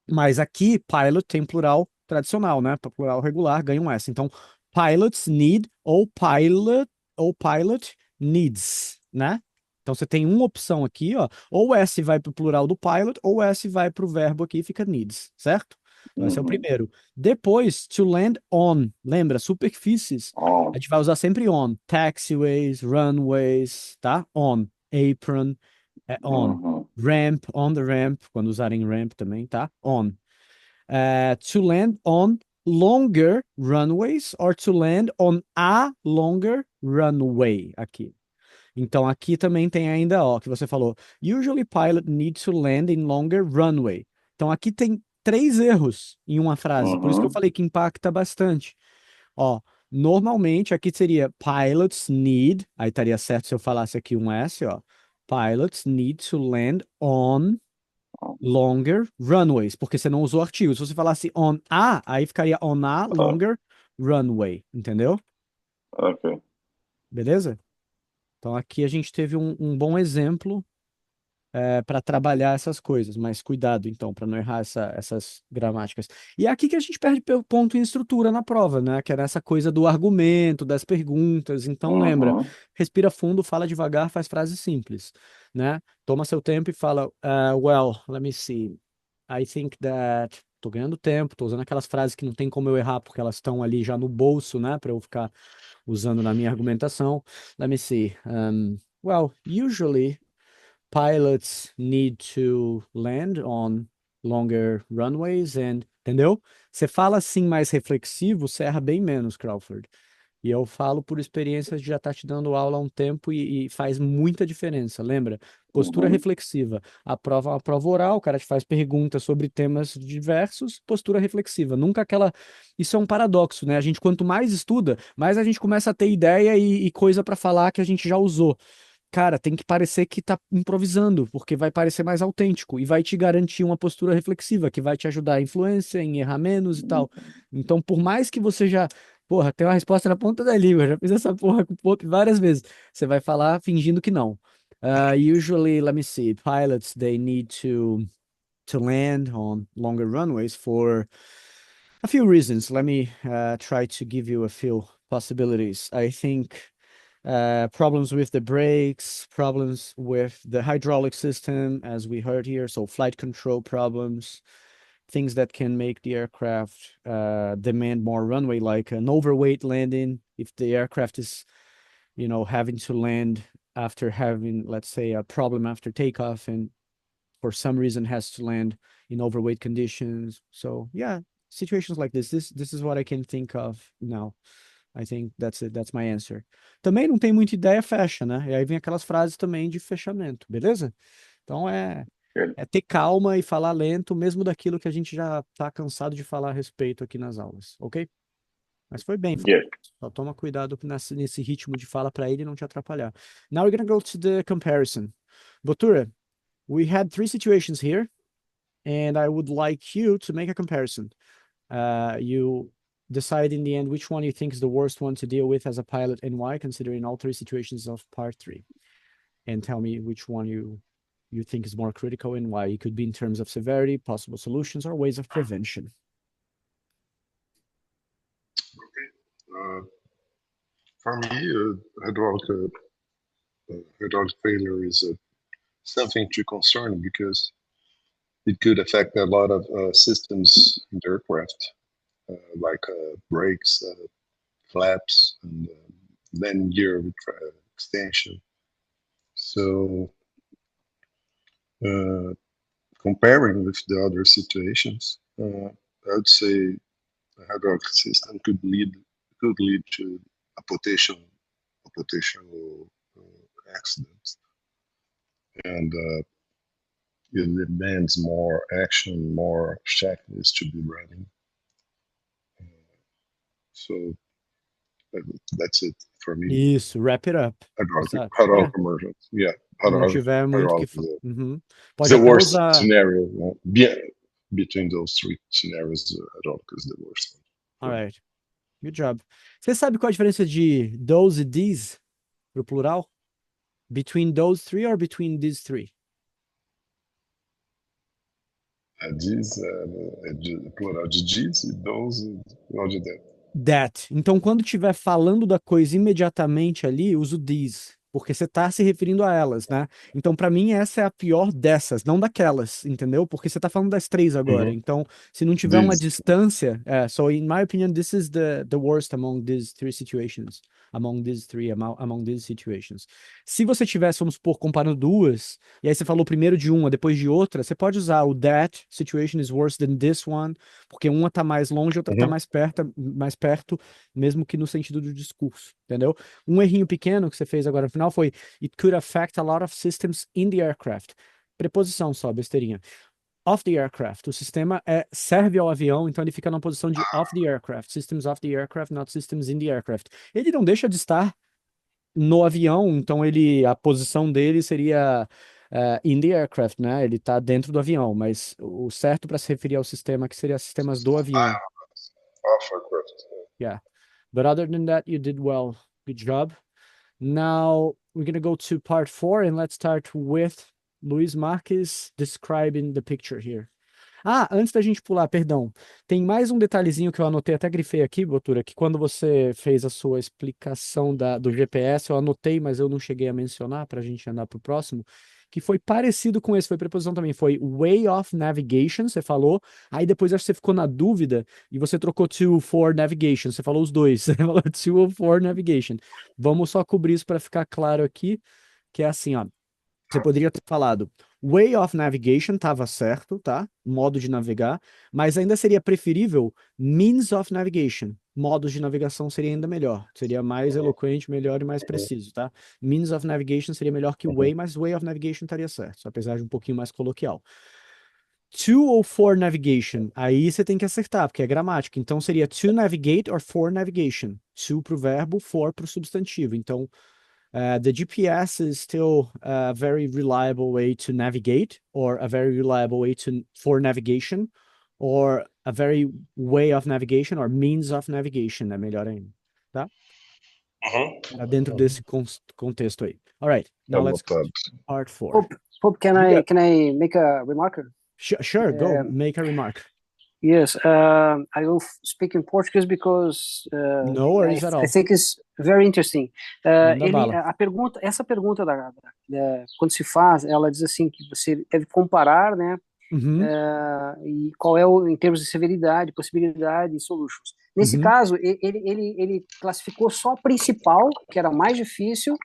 Mas aqui, pilot tem plural tradicional, né? Plural regular, ganha um S. Então, pilots need ou pilot needs, né? Então, você tem uma opção aqui, ó. Ou S vai para o plural do pilot, ou S vai para o verbo aqui e fica needs, certo? Então, esse é o primeiro. Depois, to land on. Lembra? Superfícies. A gente vai usar sempre on. Taxiways, runways, tá? On. Apron. É on. Ramp, on the ramp, quando usarem ramp também, tá? On. To land on longer runways or to land on a longer runway, aqui. Então, aqui também tem ainda, ó, que você falou, usually pilot needs to land in longer runway. Então, aqui tem 3 erros em uma frase, por isso que eu falei que impacta bastante. Ó, normalmente aqui seria pilots need, aí estaria certo se eu falasse aqui um S, ó. Pilots need to land on longer runways, porque você não usou artigo. Se você falasse on a, aí ficaria on a longer runway, entendeu? Ok. Beleza? Então aqui a gente teve um bom exemplo para trabalhar essas coisas, mas cuidado então, para não errar essas gramáticas. E é aqui que a gente perde ponto em estrutura na prova, né? Que é nessa coisa do argumento, das perguntas. Então lembra, respira fundo, fala devagar, faz frases simples, né? Toma seu tempo e fala, well, let me see. I think that tô ganhando tempo, tô usando aquelas frases que não tem como eu errar porque elas estão ali já no bolso, né, para eu ficar usando na minha argumentação. Let me see. Well, usually pilots need to land on longer runways and, entendeu? Você fala assim mais reflexivo, você erra bem menos, Crawford. E eu falo por experiência de já estar te dando aula há um tempo e faz muita diferença. Lembra? Postura Uhum. reflexiva. A prova é uma prova oral, o cara te faz perguntas sobre temas diversos, postura reflexiva. Nunca aquela. Isso é um paradoxo, né? A gente, quanto mais estuda, mais a gente começa a ter ideia e coisa para falar que a gente já usou. Cara, tem que parecer que tá improvisando, porque vai parecer mais autêntico e vai te garantir uma postura reflexiva, que vai te ajudar a influência, em errar menos e tal. Então, por mais que você já, porra, tem uma resposta na ponta da língua, já fiz essa porra com o Pope várias vezes, você vai falar fingindo que não. Usually, let me see, pilots, they need to land on longer runways for a few reasons. Let me try to give you a few possibilities. I think problems with the brakes, problems with the hydraulic system, as we heard here, so flight control problems, things that can make the aircraft demand more runway, like an overweight landing, if the aircraft is, having to land after having, let's say, a problem after takeoff and for some reason has to land in overweight conditions. So yeah, situations like this is what I can think of now. I think that's it. That's my answer. Também não tem muita ideia, fecha, né? E aí vem aquelas frases também de fechamento, beleza? Então é ter calma e falar lento, mesmo daquilo que a gente já tá cansado de falar a respeito aqui nas aulas, ok? Mas foi bem. Yeah. Só toma cuidado nesse ritmo de fala para ele não te atrapalhar. Now we're gonna go to the comparison. Botura, we had 3 situations here, and I would like you to make a comparison. You decide in the end which one you think is the worst one to deal with as a pilot and why, considering all 3 situations of part 3. And tell me which one you think is more critical and why. It could be in terms of severity, possible solutions, or ways of prevention. Okay. For me, hydraulic failure is something to concern because it could affect a lot of systems in the aircraft, like brakes, flaps, and landing gear extension. So, comparing with the other situations, I would say the hydraulic system could lead to a potential accident, and it demands more action, more checklists to be running. So that's it for me. Isso, wrap it up. Exato. Hydraulic emergence. Yeah. Não tiver muito que Uhum. Pode the até worst usar... scenario. Between those 3 scenarios, hydraulic is the worst one. All right. Good job. Você sabe qual a diferença de those e these pro plural? Between those 3 or between these 3? These é plural de these e those plural de that. That. Então, quando estiver falando da coisa imediatamente ali, uso these, porque você está se referindo a elas, né? Então, para mim, essa é a pior dessas, não daquelas, entendeu? Porque você está falando das 3 agora. Então, se não tiver uma distância, so in my opinion, this is the worst among these 3 situations. Among these 3, among these situations. Se você tivesse, vamos supor, comparando duas, e aí você falou primeiro de uma, depois de outra, você pode usar o that situation is worse than this one, porque uma tá mais longe, outra tá mais perto, mesmo que no sentido do discurso, entendeu? Um errinho pequeno que você fez agora no final foi it could affect a lot of systems in the aircraft. Preposição só, besteirinha. Of the aircraft. O sistema serve ao avião, então ele fica na posição de of the aircraft. Systems of the aircraft, not systems in the aircraft. Ele não deixa de estar no avião, então a posição dele seria in the aircraft, né? Ele está dentro do avião, mas o certo para se referir ao sistema que seria sistemas do avião. Off aircraft. Yeah. But other than that, you did well. Good job. Now we're going to go to part 4 and let's start with Luiz Marques describing the picture here. Antes da gente pular, perdão, tem mais um detalhezinho que eu anotei, até grifei aqui, Botura, que quando você fez a sua explicação do GPS, eu anotei, mas eu não cheguei a mencionar para a gente andar para o próximo, que foi parecido com esse, foi preposição também, foi way of navigation, você falou, aí depois acho que você ficou na dúvida e você trocou to for navigation, você falou os dois, você falou to for navigation. Vamos só cobrir isso para ficar claro aqui, que é assim, ó, você poderia ter falado way of navigation, estava certo, tá? Modo de navegar, mas ainda seria preferível means of navigation. Modos de navegação seria ainda melhor, seria mais eloquente, melhor e mais preciso, tá? Means of navigation seria melhor que way, mas way of navigation estaria certo, apesar de um pouquinho mais coloquial. To ou for navigation, aí você tem que acertar, porque é gramática. Então seria to navigate or for navigation. To para o verbo, for para o substantivo. Então, the GPS is still a very reliable way to navigate, or a very reliable way for navigation, or a very way of navigation, or means of navigation, é melhor ainda, tá? Tá dentro desse contexto aí. All right, now let's go to part 4. Pope, can I make a remark? Sure, go make a remark. Yes, I will speak in Portuguese because no worries at all. I think it's very interesting. Manda bala. Essa pergunta quando se faz, ela diz assim que você deve comparar, né? Uhum. E qual é em termos de severidade, possibilidade e solutions. Nesse caso, ele classificou só a principal, que era mais difícil,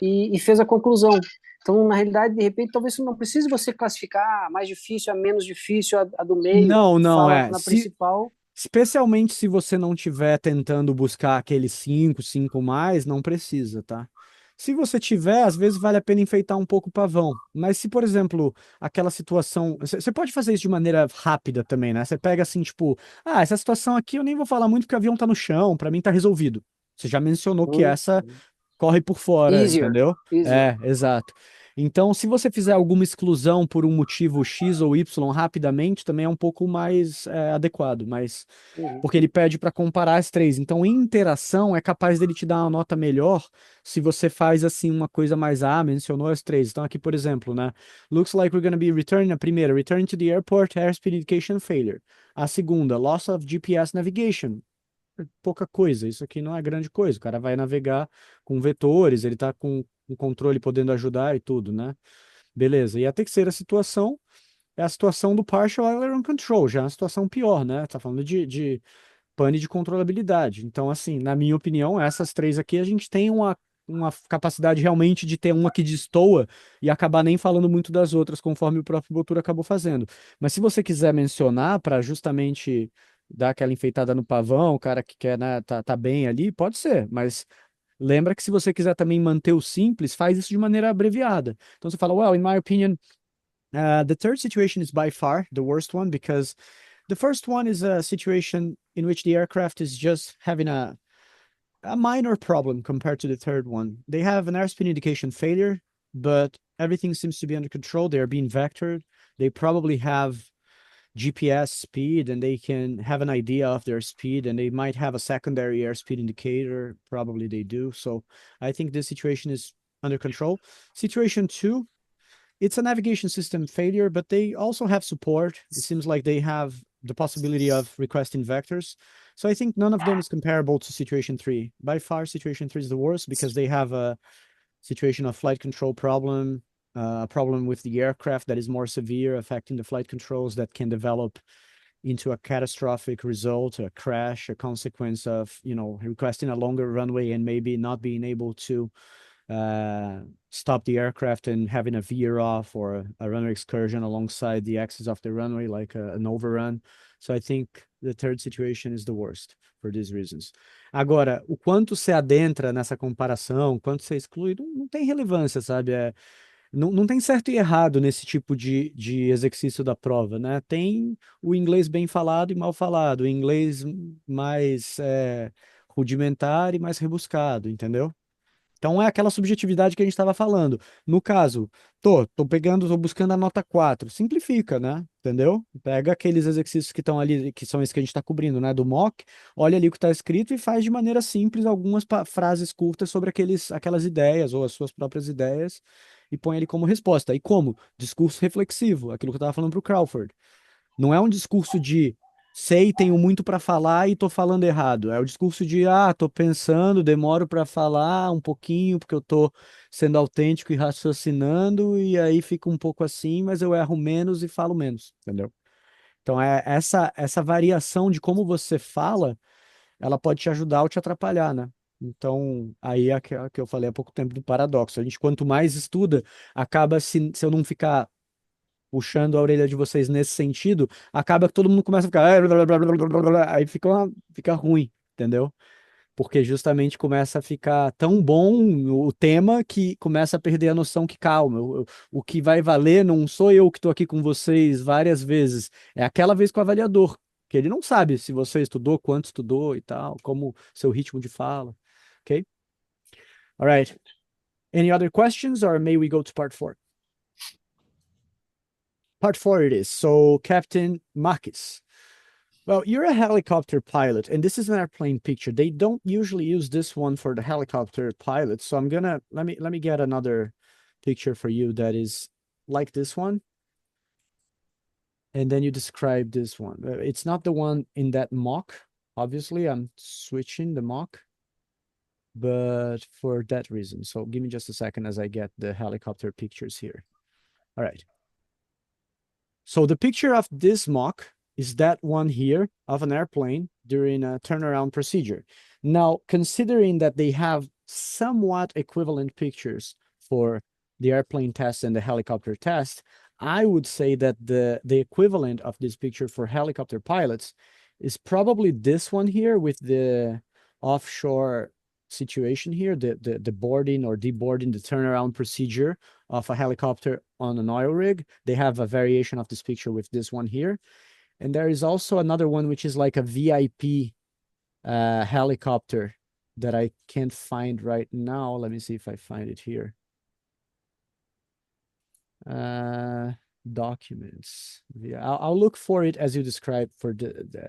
e fez a conclusão. Então, na realidade, de repente, talvez não precise você classificar a mais difícil, a menos difícil, a do meio. Não, fala na principal. Especialmente se você não estiver tentando buscar aqueles 5 mais, não precisa, tá? Se você tiver, às vezes vale a pena enfeitar um pouco o pavão. Mas se, por exemplo, aquela situação... Você pode fazer isso de maneira rápida também, né? Você pega assim, tipo... essa situação aqui eu nem vou falar muito porque o avião tá no chão, pra mim tá resolvido. Você já mencionou que essa corre por fora, entendeu? Easier. Exato. Então, se você fizer alguma exclusão por um motivo X ou Y rapidamente, também é um pouco mais adequado, mas porque ele pede para comparar as três. Então, em interação, é capaz dele te dar uma nota melhor se você faz assim uma coisa mais mencionou as três. Então, aqui, por exemplo, né? Looks like we're going to be returning a primeira, return to the airport, airspeed indication failure. A segunda, loss of GPS navigation. Pouca coisa, isso aqui não é grande coisa. O cara vai navegar com vetores, ele tá com o controle podendo ajudar e tudo, né? Beleza. E a terceira situação é a situação do partial aileron control, já é uma situação pior, né? Tá falando de pane de controlabilidade. Então, assim, na minha opinião, essas três aqui a gente tem uma capacidade realmente de ter uma que destoa e acabar nem falando muito das outras, conforme o próprio Botura acabou fazendo. Mas se você quiser mencionar para justamente dar aquela enfeitada no pavão, o cara que quer, né, tá bem ali, pode ser, mas lembra que se você quiser também manter o simples, faz isso de maneira abreviada. Então você fala, well, in my opinion, the third situation is by far the worst one because the first one is a situation in which the aircraft is just having a minor problem compared to the third one. They have an airspeed indication failure, but everything seems to be under control. They are being vectored. They probably have GPS speed and they can have an idea of their speed and they might have a secondary airspeed indicator. Probably they do. So I think this situation is under control. Situation 2, it's a navigation system failure, but they also have support. It seems like they have the possibility of requesting vectors. So I think none of them is comparable to situation 3. By far, situation 3 is the worst because they have a situation of flight control problem, a problem with the aircraft that is more severe, affecting the flight controls that can develop into a catastrophic result, a crash, a consequence of, requesting a longer runway and maybe not being able to stop the aircraft and having a veer off or a runway excursion alongside the axis of the runway, like an overrun. So I think the third situation is the worst for these reasons. Agora, o quanto você adentra nessa comparação, quanto você exclui, não tem relevância, sabe? Não tem certo e errado nesse tipo de exercício da prova, né? Tem o inglês bem falado e mal falado, o inglês mais rudimentar e mais rebuscado, entendeu? Então é aquela subjetividade que a gente estava falando. No caso, tô buscando a nota 4. Simplifica, né? Entendeu? Pega aqueles exercícios que estão ali, que são esses que a gente está cobrindo, né? Do mock, olha ali o que está escrito e faz de maneira simples algumas frases curtas sobre aquelas ideias ou as suas próprias ideias e põe ele como resposta. E como? Discurso reflexivo, aquilo que eu estava falando para o Crawford. Não é um discurso de sei, tenho muito para falar e tô falando errado. É o discurso de, tô pensando, demoro para falar um pouquinho, porque eu tô sendo autêntico e raciocinando, e aí fica um pouco assim, mas eu erro menos e falo menos, entendeu? Então, essa variação de como você fala, ela pode te ajudar ou te atrapalhar, né? Então, aí é a que eu falei há pouco tempo do paradoxo. A gente, quanto mais estuda, acaba, se eu não ficar puxando a orelha de vocês nesse sentido, acaba que todo mundo começa a ficar. Aí fica ruim, entendeu? Porque justamente começa a ficar tão bom o tema que começa a perder a noção que, calma, o que vai valer não sou eu que estou aqui com vocês várias vezes, é aquela vez com o avaliador, que ele não sabe se você estudou, quanto estudou e tal, como seu ritmo de fala, ok? All right. Any other questions or may we go to part 4? Part 4 it is. So, Captain Marcus. Well, you're a helicopter pilot, and this is an airplane picture. They don't usually use this one for the helicopter pilots, so I'm gonna let me get another picture for you that is like this one, and then you describe this one. It's not the one in that mock. Obviously, I'm switching the mock, but for that reason. So give me just a second as I get the helicopter pictures here. All right. So the picture of this mock is that one here of an airplane during a turnaround procedure. Now, considering that they have somewhat equivalent pictures for the airplane test and the helicopter test, I would say that the equivalent of this picture for helicopter pilots is probably this one here with the offshore situation here, the boarding or deboarding, the turnaround procedure of a helicopter on an oil rig. They have a variation of this picture with this one here. And there is also another one, which is like a VIP helicopter that I can't find right now. Let me see if I find it here. Documents. Yeah, I'll look for it as you describe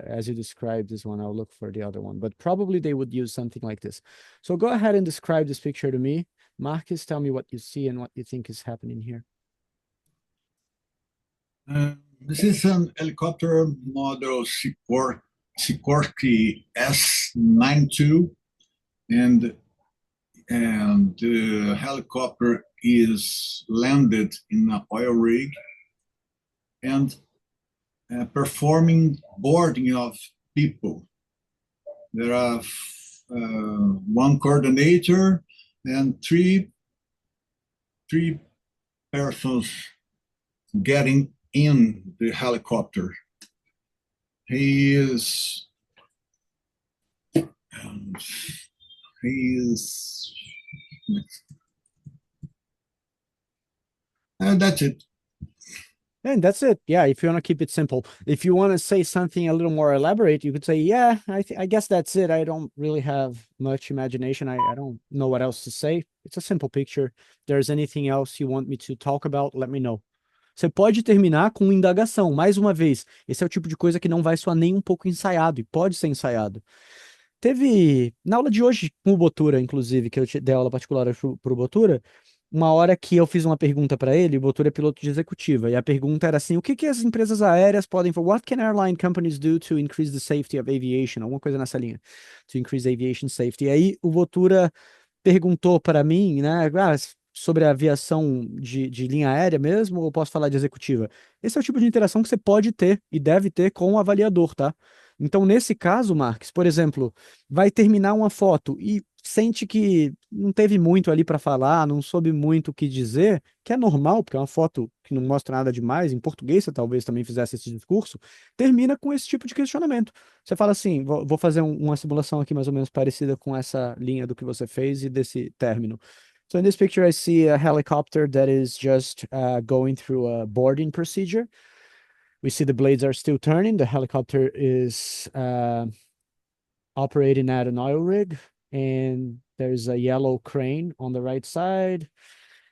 as you describe this one. I'll look for the other one, but probably they would use something like this. So go ahead and describe this picture to me. Marcus, tell me what you see and what you think is happening here. This is an helicopter model Sikorsky S92, and the helicopter is landed in an oil rig and performing boarding of people. There are one coordinator and three persons getting in the helicopter. And that's it. And that's it. Yeah, if you want to keep it simple. If you want to say something a little more elaborate, you could say, yeah, I guess that's it. I don't really have much imagination. I don't know what else to say. It's a simple picture. If there's anything else you want me to talk about, let me know. Você pode terminar com indagação. Mais uma vez, esse é o tipo de coisa que não vai soar nem um pouco ensaiado, e pode ser ensaiado. Teve, na aula de hoje, com o Botura, inclusive, que eu dei aula particular para o Botura, uma hora que eu fiz uma pergunta para ele, o Botura é piloto de executiva, e a pergunta era assim, o que as empresas aéreas podem fazer? What can airline companies do to increase the safety of aviation? Alguma coisa nessa linha. To increase aviation safety. E aí o Botura perguntou para mim, né, sobre a aviação de linha aérea mesmo, ou posso falar de executiva? Esse é o tipo de interação que você pode ter e deve ter com o avaliador, tá? Então, nesse caso, Marques, por exemplo, vai terminar uma foto e sente que não teve muito ali para falar, não soube muito o que dizer, que é normal, porque é uma foto que não mostra nada demais, em português você talvez também fizesse esse discurso, termina com esse tipo de questionamento. Você fala assim, vou fazer uma simulação aqui mais ou menos parecida com essa linha do que você fez e desse término. So in this picture, I see a helicopter that is just going through a boarding procedure. We see the blades are still turning. The helicopter is operating at an oil rig, and there's a yellow crane on the right side,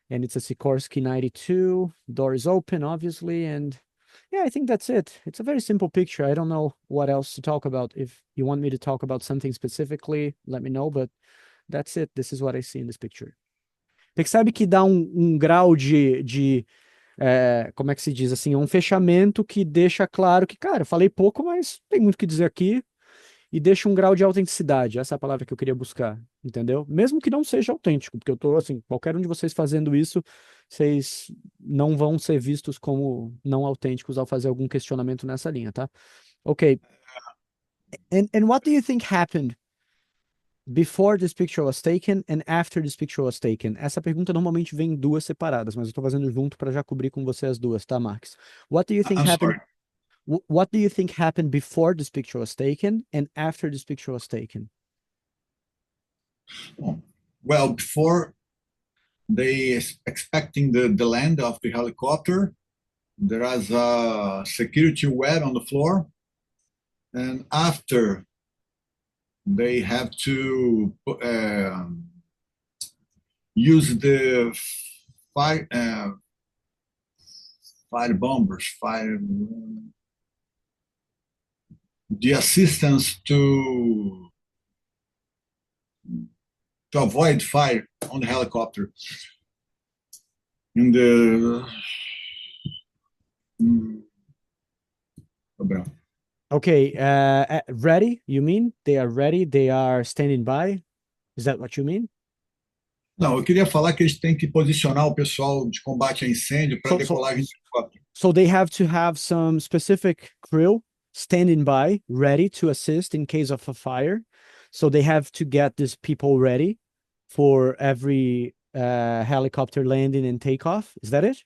and it's a Sikorsky 92. Door is open, obviously, and yeah, I think that's it. It's a very simple picture. I don't know what else to talk about. If you want me to talk about something specifically, let me know, but that's it. This is what I see in this picture. Percebe que dá um grau de como é que se diz assim, um fechamento que deixa claro que, cara, eu falei pouco, mas tem muito o que dizer aqui, e deixa um grau de autenticidade, essa é a palavra que eu queria buscar, entendeu? Mesmo que não seja autêntico, porque eu tô assim, qualquer um de vocês fazendo isso, vocês não vão ser vistos como não autênticos ao fazer algum questionamento nessa linha, tá? Ok. And what do you think happened before this picture was taken and after this picture was taken? Essa pergunta normalmente vem em duas separadas, mas eu tô fazendo junto para já cobrir com você as duas, tá, Max? What do you think I'm happened? sorry. What do you think happened before this picture was taken and after this picture was taken? Well, before they expecting the land of the helicopter, there was a security wet on the floor, and after they have to use the fire bombers, the assistance to avoid fire on the helicopter. In the Okay, ready, you mean? They are ready, they are standing by? Is that what you mean? Não, eu queria falar que eles têm que posicionar o pessoal de combate a incêndio para So- decolagem de helicóptero. So they have to have some specific crew standing by, ready to assist in case of a fire. So they have to get these people ready for every helicopter landing and takeoff. Is that it?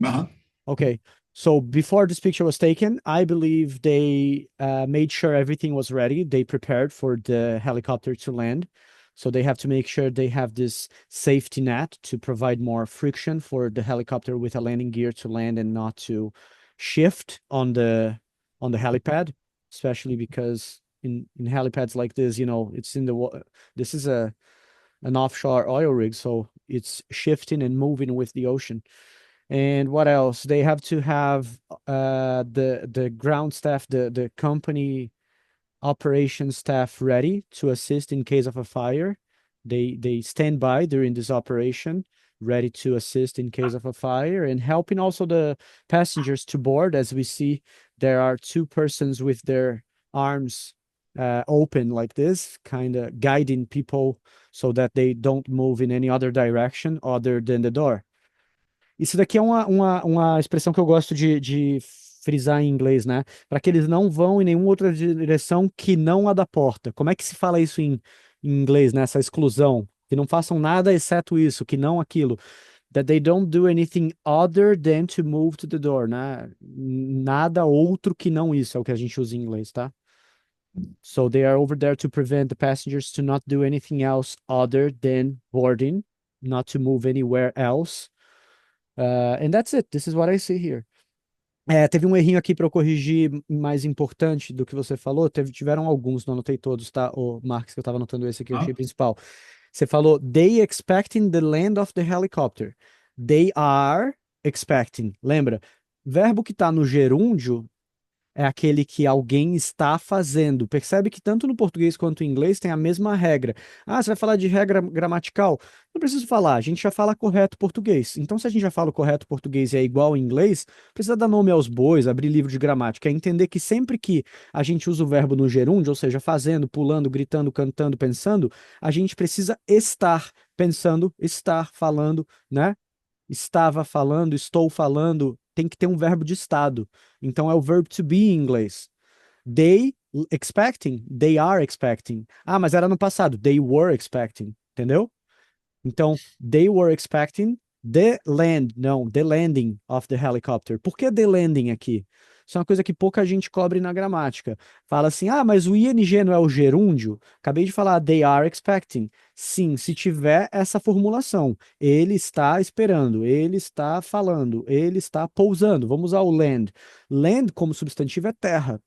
Aham. Okay. So before this picture was taken, I believe they made sure everything was ready. They prepared for the helicopter to land. So they have to make sure they have this safety net to provide more friction for the helicopter with a landing gear to land and not to shift on the helipad, especially because in helipads like this, it's in the this is an offshore oil rig, so it's shifting and moving with the ocean. And what else? They have to have the ground staff, the company operations staff ready to assist in case of a fire. They stand by during this operation, ready to assist in case of a fire, and helping also the passengers to board. As we see, there are two persons with their arms open like this, kind of guiding people so that they don't move in any other direction other than the door. Isso daqui é uma expressão que eu gosto de frisar em inglês, né? Para que eles não vão em nenhuma outra direção que não a da porta. Como é que se fala isso em inglês, né? Essa exclusão. Que não façam nada exceto isso, que não aquilo. That they don't do anything other than to move to the door, né? Nada outro que não isso, é o que a gente usa em inglês, tá? So they are over there to prevent the passengers to not do anything else other than boarding, not to move anywhere else. And that's it. This is what I see here. Teve um errinho aqui para eu corrigir mais importante do que você falou. Tiveram alguns, não anotei todos, tá? O Marcos, que eu estava anotando esse aqui, eu achei principal. Você falou, they expecting the land of the helicopter. They are expecting. Lembra? Verbo que está no gerúndio é aquele que alguém está fazendo. Percebe que tanto no português quanto em inglês tem a mesma regra. Ah, você vai falar de regra gramatical? Não preciso falar, a gente já fala correto português. Então, se a gente já fala o correto português e é igual em inglês, precisa dar nome aos bois, abrir livro de gramática. É entender que sempre que a gente usa o verbo no gerúndio, ou seja, fazendo, pulando, gritando, cantando, pensando, a gente precisa estar pensando, estar falando, né? Estava falando, estou falando, tem que ter um verbo de estado. Então é o verb to be em inglês. They expecting, they are expecting. Ah, mas era no passado. They were expecting, entendeu? Então, they were expecting the landing of the helicopter. Por que the landing aqui? Isso é uma coisa que pouca gente cobre na gramática. Fala assim, ah, mas o ing não é o gerúndio? Acabei de falar, they are expecting. Sim, se tiver essa formulação. Ele está esperando, ele está falando, ele está pousando. Vamos usar o land. Land, como substantivo, é terra,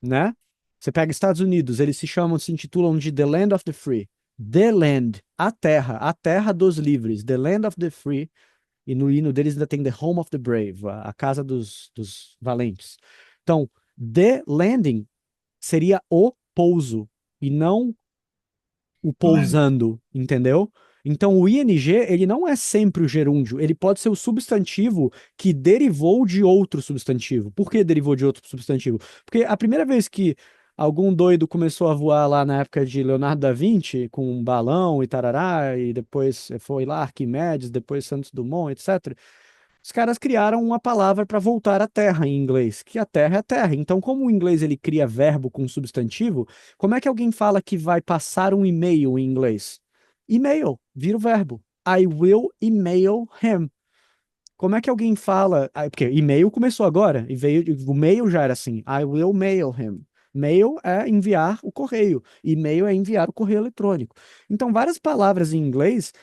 né? Você pega Estados Unidos, eles se intitulam de The Land of the Free. The Land, a terra dos livres. The Land of the Free. E no hino deles ainda tem The Home of the Brave, a casa dos valentes. Então, the landing seria o pouso e não o pousando, entendeu? Então, o ing, ele não é sempre o gerúndio, ele pode ser o substantivo que derivou de outro substantivo. Por que derivou de outro substantivo? Porque a primeira vez que algum doido começou a voar lá na época de Leonardo da Vinci, com um balão e tarará, e depois foi lá Arquimedes, depois Santos Dumont, etc., os caras criaram uma palavra para voltar à terra em inglês, que a terra é a terra. Então, como o inglês ele cria verbo com substantivo, como é que alguém fala que vai passar um e-mail em inglês? E-mail, vira o verbo. I will email him. Como é que alguém fala? Porque e-mail começou agora, e veio, o mail já era assim. I will mail him. Mail é enviar o correio. E-mail é enviar o correio eletrônico. Então, várias palavras em inglês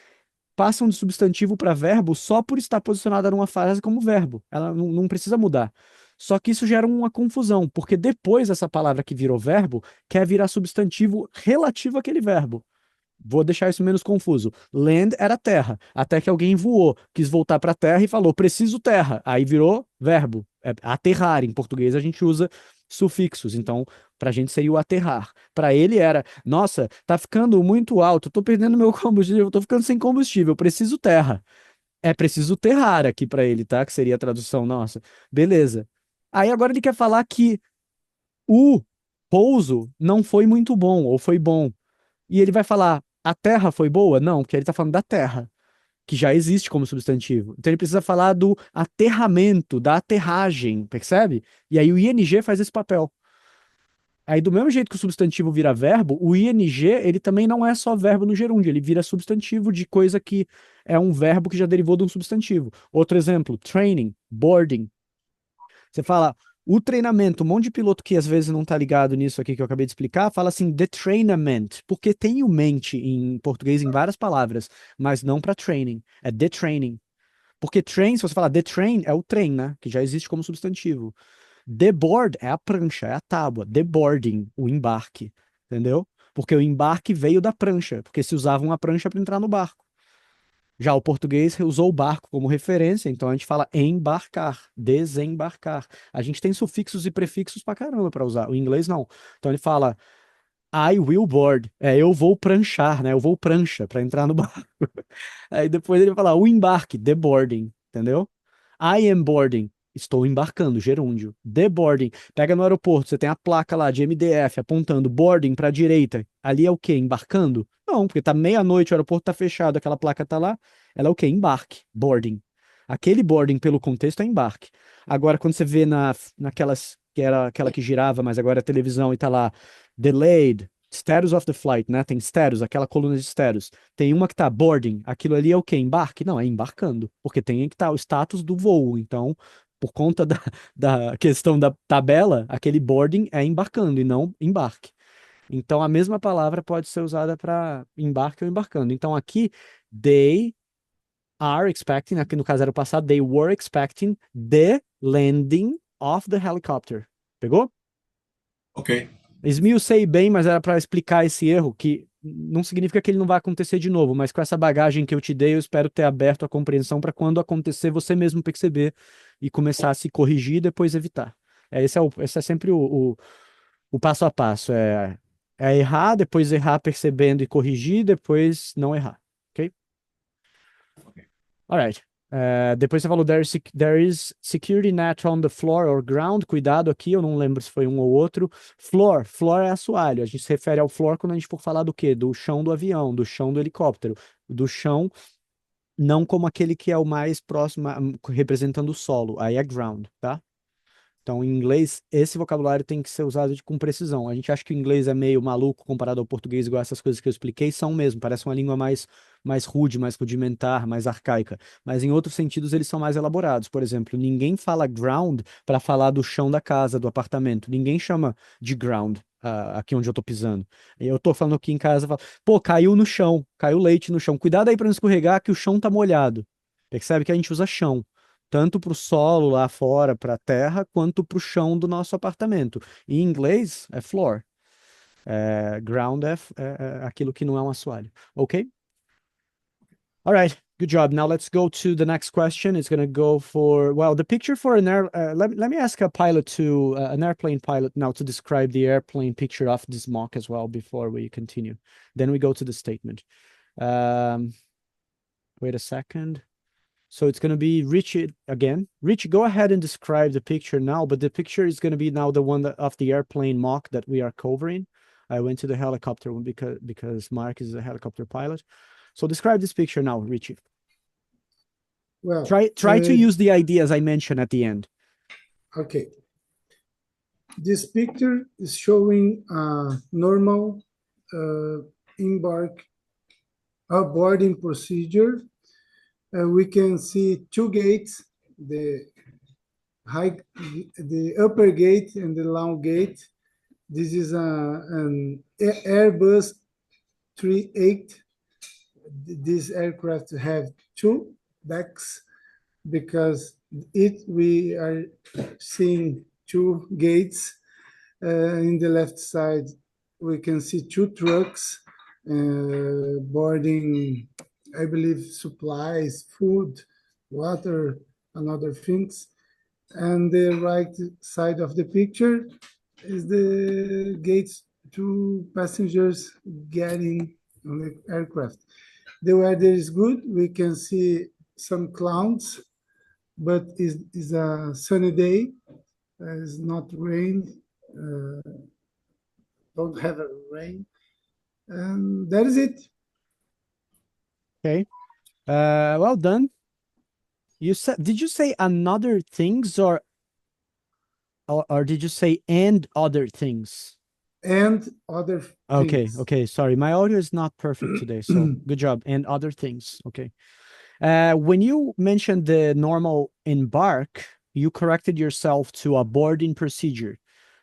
passam de substantivo para verbo só por estar posicionada numa frase como verbo. Ela não precisa mudar. Só que isso gera uma confusão, porque depois essa palavra que virou verbo quer virar substantivo relativo àquele verbo. Vou deixar isso menos confuso. Land era terra, até que alguém voou, quis voltar para a terra e falou, preciso terra. Aí virou verbo. É aterrar. Em português a gente usa sufixos, então para a gente seria o aterrar. Para ele era, nossa, tá ficando muito alto, tô perdendo meu combustível, tô ficando sem combustível, preciso terra. É preciso terrar aqui para ele, tá? Que seria a tradução nossa. Beleza. Aí agora ele quer falar que o pouso não foi muito bom, ou foi bom. E ele vai falar, a terra foi boa? Não, porque ele está falando da terra, que já existe como substantivo. Então ele precisa falar do aterramento, da aterragem, percebe? E aí o ing faz esse papel. Aí do mesmo jeito que o substantivo vira verbo, o ing, ele também não é só verbo no gerúndio, ele vira substantivo de coisa que é um verbo que já derivou de um substantivo. Outro exemplo, training, boarding. Você fala, o treinamento, um monte de piloto que às vezes não tá ligado nisso aqui que eu acabei de explicar, fala assim, the trainament, porque tem o mente em português em várias palavras, mas não para training, é the training. Porque train, se você falar the train, é o trem, né? Que já existe como substantivo. The board é a prancha, é a tábua. The boarding, o embarque, entendeu? Porque o embarque veio da prancha, porque se usava uma prancha para entrar no barco. Já o português usou o barco como referência, então a gente fala embarcar, desembarcar. A gente tem sufixos e prefixos pra caramba para usar. O inglês não. Então ele fala I will board. Eu vou pranchar, né? Eu vou prancha para entrar no barco. Aí depois ele vai falar o embarque, the boarding, entendeu? I am boarding. Estou embarcando, gerúndio. The boarding. Pega no aeroporto, você tem a placa lá de MDF apontando boarding para a direita. Ali é o quê? Embarcando? Não, porque tá meia-noite, o aeroporto tá fechado, aquela placa tá lá. Ela é o quê? Embarque, boarding. Aquele boarding, pelo contexto, é embarque. Agora, quando você vê naquelas, que era aquela que girava, mas agora é televisão e tá lá, delayed, status of the flight, né? Tem status, aquela coluna de status. Tem uma que tá boarding. Aquilo ali é o quê? Embarque? Não, é embarcando. Porque tem que estar o status do voo. Então, por conta da questão da tabela, aquele boarding é embarcando e não embarque. Então, a mesma palavra pode ser usada para embarque ou embarcando. Então, aqui, they are expecting, aqui no caso era o passado, they were expecting the landing of the helicopter. Pegou? Ok. Esmiucei bem, mas era para explicar esse erro, que não significa que ele não vai acontecer de novo, mas com essa bagagem que eu te dei, eu espero ter aberto a compreensão para quando acontecer, você mesmo perceber e começar a se corrigir e depois evitar. Esse é sempre o passo a passo. É errar, depois errar percebendo e corrigir, depois não errar. Ok? Alright. Depois você falou there is security net on the floor or ground. Cuidado aqui, eu não lembro se foi um ou outro. Floor é assoalho. A gente se refere ao floor quando a gente for falar do quê? Do chão do avião, do chão do helicóptero. Do chão, não como aquele que é o mais próximo, representando o solo. Aí é ground, tá? Então, em inglês, esse vocabulário tem que ser usado com precisão. A gente acha que o inglês é meio maluco comparado ao português, igual essas coisas que eu expliquei, são mesmo. Parece uma língua mais rude, mais rudimentar, mais arcaica. Mas em outros sentidos, eles são mais elaborados. Por exemplo, ninguém fala ground para falar do chão da casa, do apartamento. Ninguém chama de ground aqui onde eu tô pisando. Eu tô falando aqui em casa, falo, pô, caiu no chão, caiu leite no chão. Cuidado aí para não escorregar que o chão tá molhado. Percebe que a gente usa chão tanto para o solo lá fora, para a terra, quanto para o chão do nosso apartamento. Em inglês, é floor. Ground é aquilo que não é um assoalho. Ok? All right. Good job. Now let's go to the next question. It's going to go for, well, the picture for an let me ask a pilot to, an airplane pilot now to describe the airplane picture of this mock as well before we continue. Then we go to the statement. Wait a second. So it's going to be Richie again. Richie, go ahead and describe the picture now, but the picture is going to be now the one of the airplane mock that we are covering. I went to the helicopter one because Mark is a helicopter pilot. So describe this picture now, Richie. Well, try to use the ideas I mentioned at the end. Okay. This picture is showing a normal boarding procedure. We can see two gates, the upper gate and the lower gate. This is an Airbus 38. This aircraft have two decks because we are seeing two gates. In the left side, we can see two trucks boarding, I believe, supplies, food, water, and other things. And the right side of the picture is the gates to passengers getting on the aircraft. The weather is good. We can see some clouds, but it's a sunny day. It's not rain. Don't have a rain. And that is it. Okay. Well done. Did you say another things or did you say and other things? And other things. Okay. Sorry, my audio is not perfect today, so good job. And other things. Okay. When you mentioned the normal embark, you corrected yourself to a boarding procedure.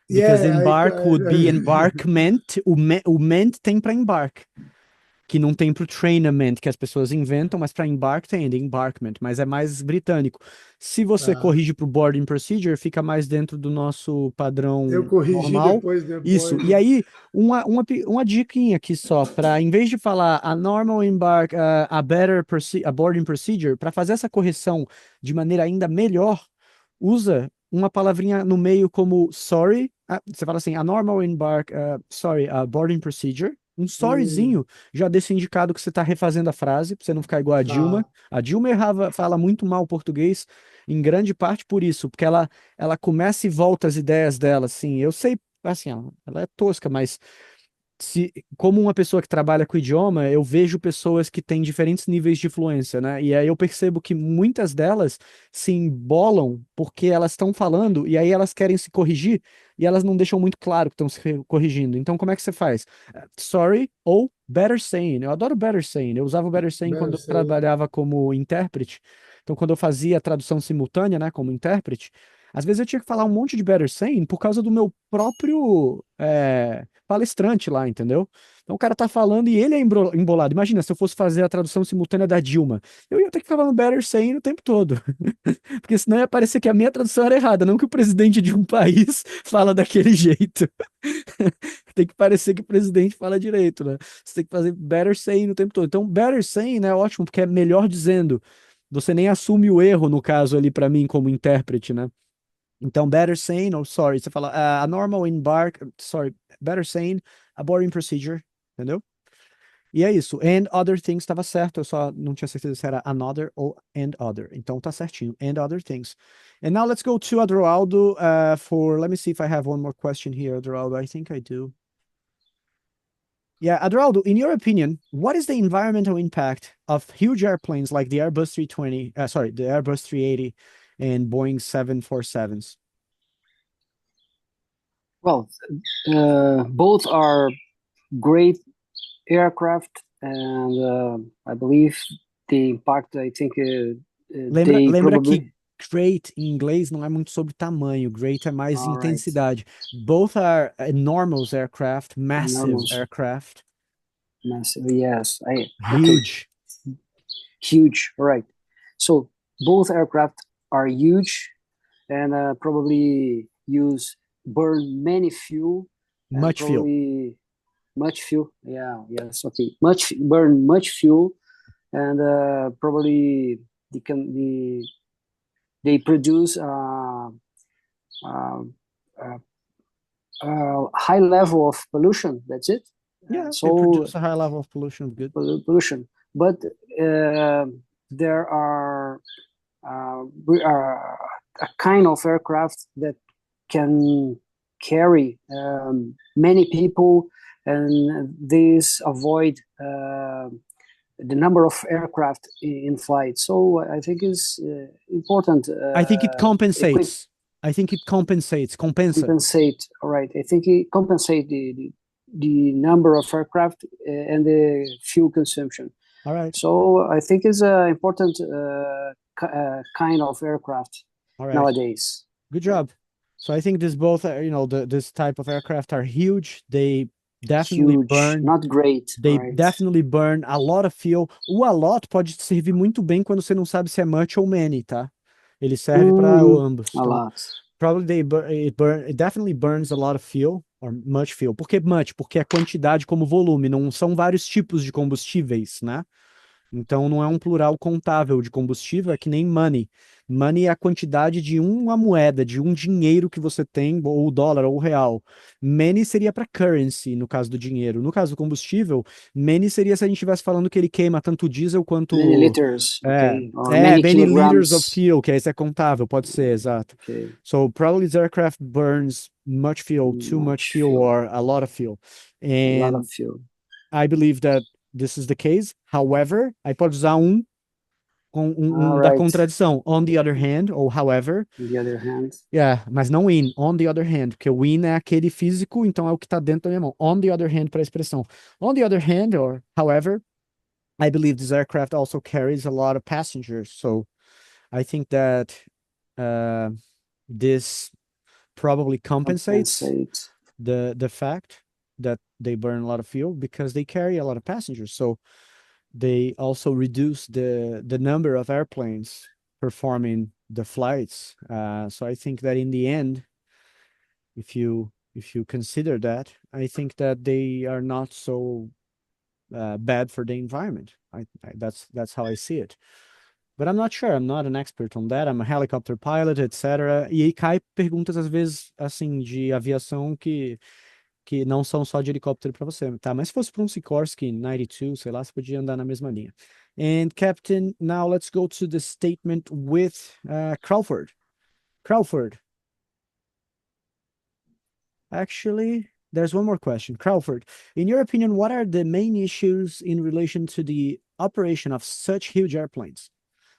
Because embark would be embarkment. O ment tem para embark. Que não tem pro trainament, que as pessoas inventam, mas para embark tem ainda, embarkment, mas é mais britânico. Se você corrige pro boarding procedure, fica mais dentro do nosso padrão Eu corrigi normal. depois. Isso, e aí, uma diquinha aqui só, para em vez de falar a normal embark, a boarding procedure, para fazer essa correção de maneira ainda melhor, usa uma palavrinha no meio como sorry, você fala assim, a normal embark, sorry, a boarding procedure, um sorryzinho já deixa indicado que você está refazendo a frase, para você não ficar igual a Dilma. A Dilma fala muito mal português, em grande parte por isso, porque ela começa e volta as ideias dela, assim, eu sei, assim, ela é tosca, mas como uma pessoa que trabalha com idioma, eu vejo pessoas que têm diferentes níveis de fluência, né? E aí eu percebo que muitas delas se embolam porque elas estão falando e aí elas querem se corrigir e elas não deixam muito claro que estão se corrigindo. Então, como é que você faz? Sorry ou better saying. Eu adoro better saying. Eu usava o better saying quando eu trabalhava como intérprete. Então, quando eu fazia tradução simultânea, né, como intérprete, às vezes eu tinha que falar um monte de better saying por causa do meu próprio palestrante lá, entendeu? Então o cara tá falando e ele é embolado. Imagina, se eu fosse fazer a tradução simultânea da Dilma, eu ia ter que ficar falando better saying o tempo todo. Porque senão ia parecer que a minha tradução era errada, não que o presidente de um país fala daquele jeito. Tem que parecer que o presidente fala direito, né? Você tem que fazer better saying o tempo todo. Então better saying é ótimo, porque é melhor dizendo. Você nem assume o erro, no caso ali, para mim, como intérprete, né? Então, better saying, ou sorry, você fala a normal embark, sorry, better saying, a boarding procedure, entendeu? E é isso. And other things estava certo, eu só não tinha certeza se era another ou and other. Então tá certinho, and other things. And now let's go to Adroaldo let me see if I have one more question here, Adroaldo. I think I do. Yeah, Adroaldo, in your opinion, what is the environmental impact of huge airplanes like the Airbus 320, the Airbus 380 and Boeing 747s? Well, both are great aircraft, and I believe the impact, I think, lembra que great em inglês não é muito sobre tamanho, great é mais intensidade. Right. Both are enormous aircraft, massive aircraft. Massive, yes. Huge. Okay. Huge, right. So both aircraft are huge and probably burn many fuel. Much fuel. Much fuel, yes, okay. Burn much fuel, and probably they produce a high level of pollution. That's it. Yeah, so they produce a high level of pollution. Good. Pollution, but there are a kind of aircraft that can carry many people, and these avoid the number of aircraft in flight. So I think it's important. I think it compensates. I think it compensates. Compensate. All right. I think it compensate the number of aircraft and the fuel consumption. All right. So I think it's an important kind of aircraft nowadays. Good job. So I think this both, this type of aircraft are huge. They definitely burn. Not great. They definitely burn a lot of fuel. O a lot pode servir muito bem quando você não sabe se é much ou many, tá? Ele serve para ambos. A lot. Probably it definitely burns a lot of fuel, or much fuel. Por que much? Porque é quantidade como volume, não são vários tipos de combustíveis, né? Então não é um plural contável de combustível, é que nem money. Money é a quantidade de uma moeda, de um dinheiro que você tem, ou o dólar, ou o real. Many seria para currency, no caso do dinheiro. No caso do combustível, many seria se a gente estivesse falando que ele queima tanto diesel quanto... Many liters. Okay. Many liters of fuel, que esse é contável, pode ser, exato. Okay. So probably this aircraft burns much fuel, too much fuel, or a lot of fuel. And a lot of fuel. I believe that this is the case. However, aí pode usar da contradição. On the other hand, ou however. On the other hand. Yeah, mas não in. On the other hand, porque o in é aquele físico, então é o que está dentro da minha mão. On the other hand para a expressão. On the other hand, or however, I believe this aircraft also carries a lot of passengers. So I think that this probably compensates the fact that they burn a lot of fuel because they carry a lot of passengers. So they also reduce the number of airplanes performing the flights. So I think that in the end, if you consider that, I think that they are not so bad for the environment. That's how I see it. But I'm not sure. I'm not an expert on that. I'm a helicopter pilot, etc. E aí cai perguntas às vezes assim de aviação que não são só de helicóptero para você, tá? Mas se fosse para um Sikorsky 92, sei lá, você podia andar na mesma linha. And Captain, now let's go to the statement with Crawford. Crawford. Actually, there's one more question. Crawford, in your opinion, what are the main issues in relation to the operation of such huge airplanes?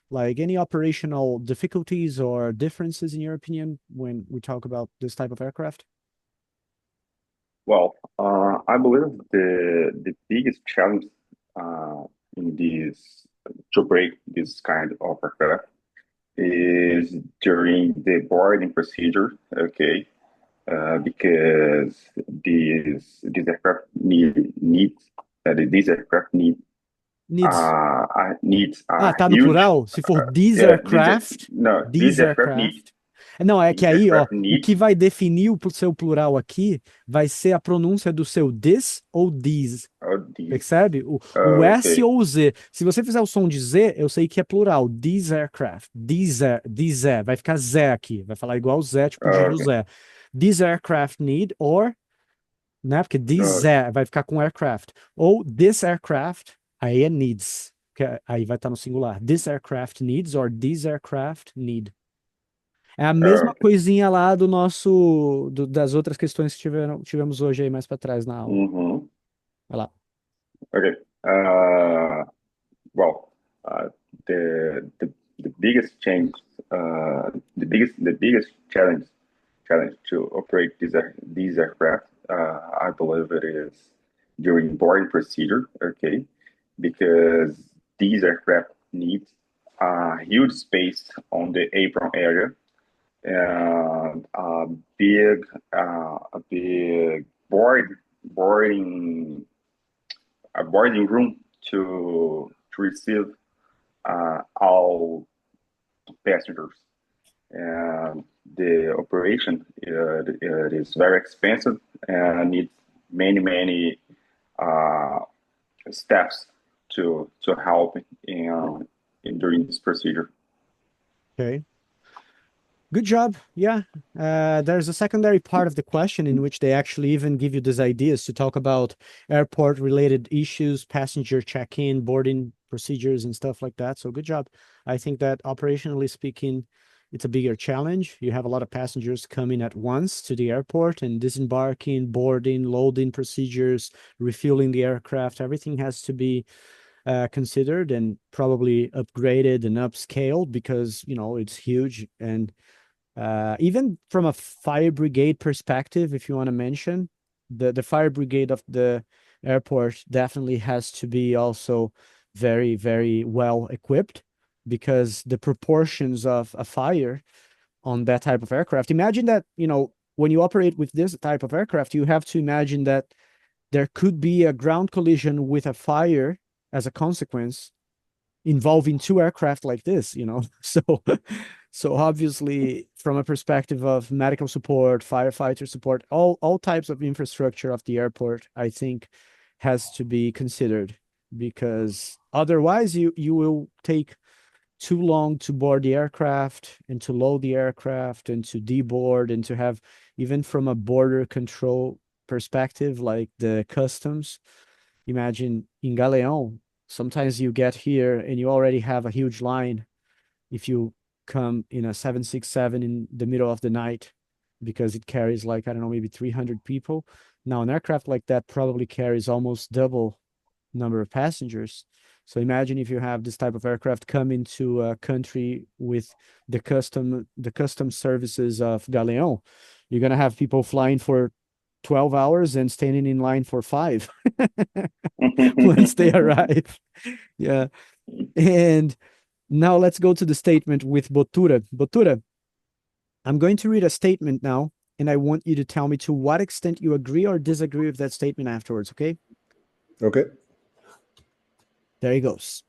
Like any operational difficulties or differences in your opinion when we talk about this type of aircraft? Well, I believe the biggest challenge in this to break this kind of aircraft is during the boarding procedure. Okay, because these aircraft needs tá no plural? Se for these aircraft, these aircraft need. Não, é que aí, ó, o que vai definir o seu plural aqui vai ser a pronúncia do seu this ou these. Percebe? O S ou o Z. Se você fizer o som de Z, eu sei que é plural. These aircraft. These vai ficar Zé aqui. Vai falar igual Zé, tipo José. These aircraft need, or, né? Porque these vai ficar com aircraft. Ou this aircraft, aí é needs. Que aí vai estar no singular. This aircraft needs, or these aircraft need. É a mesma coisinha lá do nosso, das outras questões que tivemos hoje aí mais para trás na aula. Vai lá. Okay. Well, the biggest change, the biggest challenge to operate these aircraft, I believe it is during boarding procedure. Okay, because these aircraft need huge space on the apron area. And a big boarding room to receive all passengers, and the operation it is very expensive and needs many steps to help in during this procedure. Okay. Good job. Yeah. There's a secondary part of the question in which they actually even give you these ideas to talk about airport related issues, passenger check-in, boarding procedures and stuff like that. So good job. I think that operationally speaking, it's a bigger challenge. You have a lot of passengers coming at once to the airport and disembarking, boarding, loading procedures, refueling the aircraft. Everything has to be considered and probably upgraded and upscaled because, you know, it's huge. And even from a fire brigade perspective, if you want to mention, the fire brigade of the airport definitely has to be also very, very well equipped, because the proportions of a fire on that type of aircraft, imagine that, you know, when you operate with this type of aircraft, you have to imagine that there could be a ground collision with a fire as a consequence involving two aircraft like this, you know. So obviously from a perspective of medical support, firefighter support, all types of infrastructure of the airport, I think has to be considered, because otherwise you will take too long to board the aircraft and to load the aircraft and to deboard, and to have, even from a border control perspective, like the customs. Imagine in Galeão, sometimes you get here and you already have a huge line if you come in a 767 in the middle of the night, because it carries like, I don't know, maybe 300 people. Now an aircraft like that probably carries almost double number of passengers. So imagine if you have this type of aircraft come into a country with the custom services of Galeão, you're going to have people flying for 12 hours and standing in line for 5 once they arrive. Yeah. And now let's go to the statement with Botura. Botura, I'm going to read a statement now, and I want you to tell me to what extent you agree or disagree with that statement afterwards, okay? Okay. There he goes.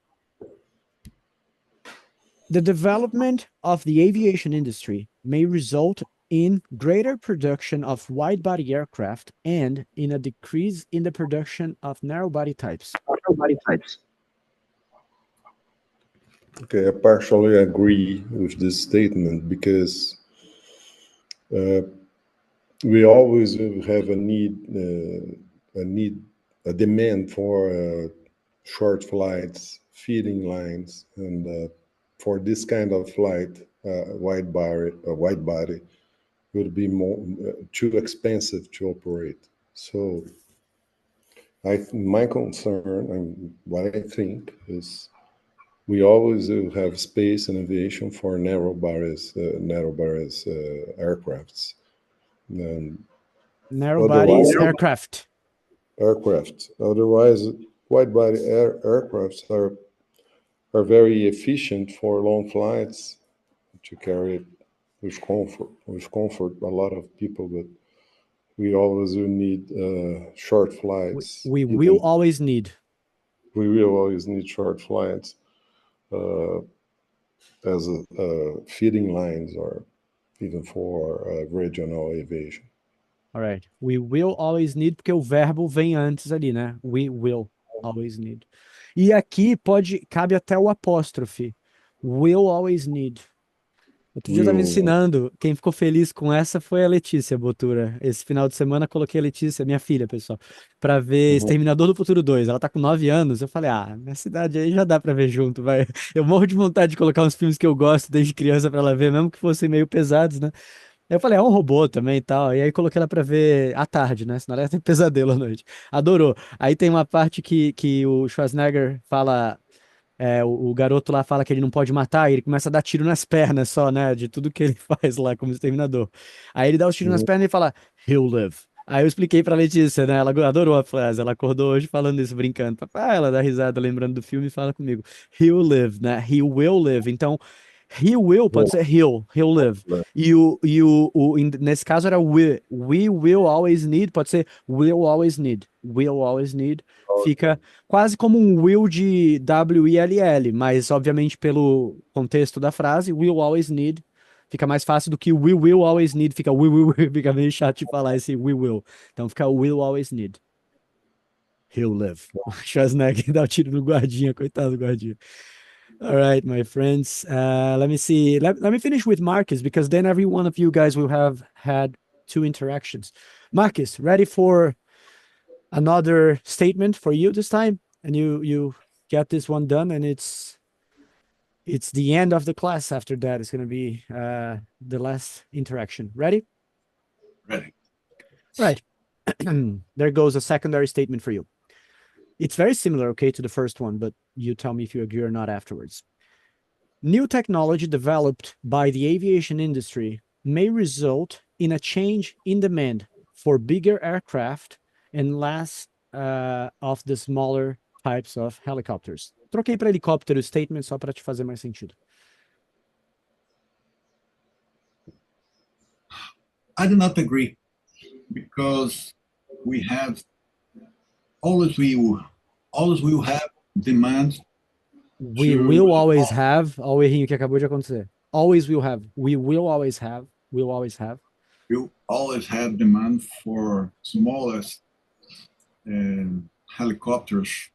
The development of the aviation industry may result in greater production of wide-body aircraft and in a decrease in the production of narrow-body types. Okay, I partially agree with this statement, because we always have a demand for short flights, feeding lines, and for this kind of flight, wide body would be more too expensive to operate. So my concern and what I think is we always will have space and aviation for narrow bodies aircrafts. Narrow bodies aircraft. Otherwise, wide body aircrafts are very efficient for long flights to carry with comfort a lot of people, but we always will need short flights. We will always need short flights as feeding lines, or even for regional aviation. All right. We will always need, porque o verbo vem antes ali, né? We will always need. E aqui cabe até o apóstrofe. Will always need. Outro dia eu estava ensinando, quem ficou feliz com essa foi a Letícia Botura. Esse final de semana coloquei a Letícia, minha filha, pessoal, para ver Exterminador do Futuro 2. Ela tá com 9 anos. Eu falei, nessa idade aí já dá para ver junto, vai. Eu morro de vontade de colocar uns filmes que eu gosto desde criança para ela ver, mesmo que fossem meio pesados, né? Aí eu falei, é um robô também e tal. E aí coloquei ela pra ver à tarde, né? Senão ela ia ter pesadelo à noite. Adorou. Aí tem uma parte que o Schwarzenegger fala, o garoto lá fala que ele não pode matar, e ele começa a dar tiro nas pernas só, né? De tudo que ele faz lá como exterminador. Aí ele dá os tiros nas pernas e fala, he'll live. Aí eu expliquei pra Letícia, né? Ela adorou a frase, ela acordou hoje falando isso, brincando. Ela dá risada lembrando do filme e fala comigo, he'll live, né? He will live. Então, he will pode ser he'll live. E nesse caso era we will always need, pode ser will always need. Will always need. Fica quase como um will de W-I-L-L, mas obviamente pelo contexto da frase, will always need fica mais fácil do que we will always need, fica fica meio chato de falar esse we will. Então fica will always need. He'll live. O Schwarzenegger dá o tiro no guardinha, coitado do guardinha. All right, my friends. Let me see. Let me finish with Marcus, because then every one of you guys will have had 2 interactions. Marcus, ready for another statement for you this time? And you get this one done, and it's the end of the class. After that, it's going to be the last interaction. Ready? Ready. Right. There goes a secondary statement for you. It's very similar, okay, to the first one, but you tell me if you agree or not afterwards. New technology developed by the aviation industry may result in a change in demand for bigger aircraft and less of the smaller types of helicopters. Troquei para helicóptero statement só para te fazer mais sentido. I do not agree, because we will have demand. We will always have, olha o errinho que acabou de acontecer. Always will have. We will always have. We'll always have. You always have demand for smallest helicopters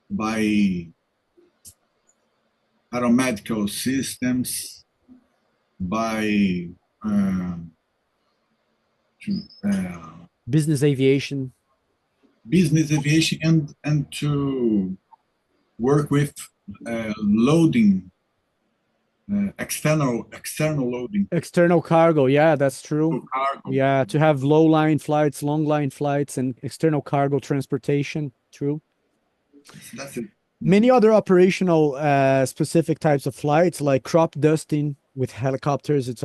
by aeromedical systems, by business aviation, and to work with loading, external loading. External cargo, yeah, that's true. Cargo. Yeah, to have low line flights, long line flights, and external cargo transportation, true. That's it. Many other operational specific types of flights, like crop dusting with helicopters, it's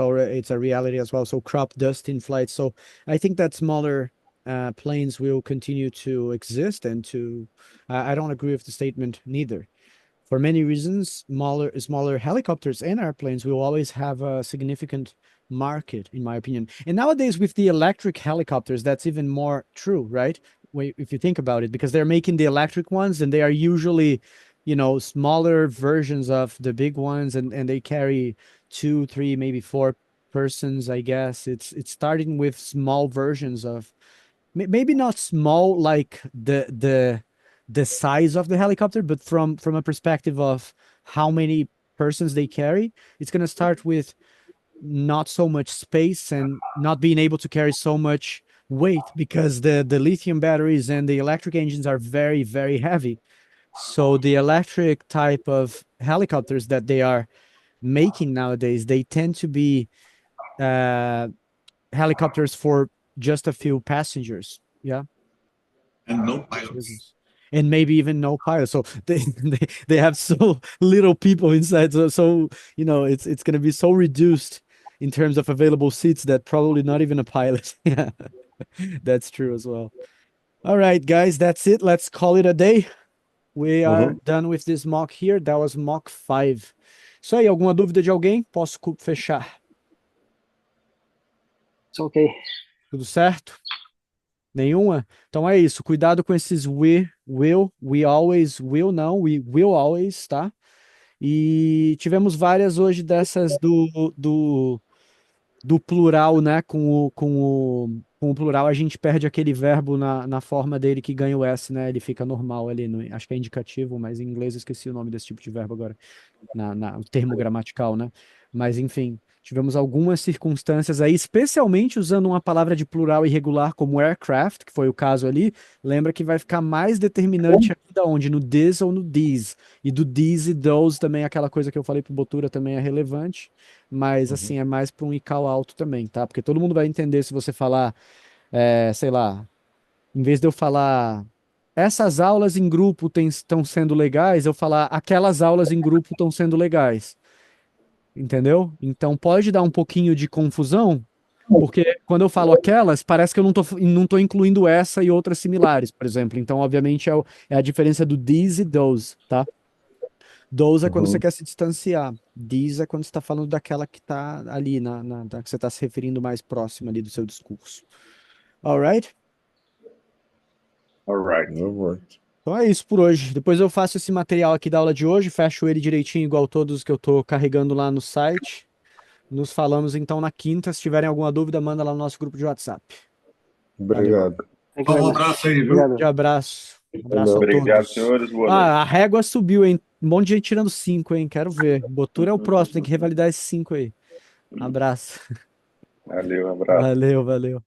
a reality as well. So crop dusting flights. So I think that smaller planes will continue to exist, and I don't agree with the statement neither. For many reasons, smaller helicopters and airplanes will always have a significant market, in my opinion. And nowadays, with the electric helicopters, that's even more true, right? If you think about it, because they're making the electric ones, and they are usually, smaller versions of the big ones, and they carry 2, 3, maybe 4 persons, I guess. It's starting with small versions of, maybe not small like the size of the helicopter, but from a perspective of how many persons they carry, it's going to start with not so much space and not being able to carry so much weight, because the lithium batteries and the electric engines are very, very heavy. So the electric type of helicopters that they are making nowadays, they tend to be helicopters for just a few passengers. Yeah. And no pilots. And maybe even no pilots. So they have so little people inside. So it's going to be so reduced in terms of available seats that probably not even a pilot. Yeah, that's true as well. All right, guys, that's it. Let's call it a day. We are done with this mock here. That was mock 5. Isso aí, alguma dúvida de alguém? Posso fechar? It's okay. Tudo certo? Nenhuma? Então é isso. Cuidado com esses we always, we will always, tá? E tivemos várias hoje dessas do plural, né? Com o plural a gente perde aquele verbo na forma dele que ganha o S, né? Ele fica normal ali, acho que é indicativo, mas em inglês eu esqueci o nome desse tipo de verbo agora, o termo gramatical, né? Mas enfim, tivemos algumas circunstâncias aí, especialmente usando uma palavra de plural irregular como aircraft, que foi o caso ali. Lembra que vai ficar mais determinante aqui da onde? No this ou no these. E do these e those também, aquela coisa que eu falei pro Botura também é relevante, mas assim, é mais para um ICAO alto também, tá? Porque todo mundo vai entender se você falar, sei lá, em vez de eu falar essas aulas em grupo estão sendo legais, eu falar aquelas aulas em grupo estão sendo legais. Entendeu? Então pode dar um pouquinho de confusão, porque quando eu falo aquelas, parece que eu não tô incluindo essa e outras similares, por exemplo. Então, obviamente, é a diferença do these e those, tá? Those é quando você quer se distanciar. These é quando você está falando daquela que está ali, que você está se referindo mais próximo ali do seu discurso. Alright? Alright. Então é isso por hoje. Depois eu faço esse material aqui da aula de hoje, fecho ele direitinho, igual todos que eu tô carregando lá no site. Nos falamos então na quinta. Se tiverem alguma dúvida, manda lá no nosso grupo de WhatsApp. Obrigado. Um abraço aí, viu? Um abraço. Um abraço a todos. Obrigado, senhores. Boa noite. A régua subiu, hein? Um monte de gente tirando 5, hein? Quero ver. Botura é o próximo, tem que revalidar esses 5 aí. Um abraço. Valeu, um abraço. Valeu.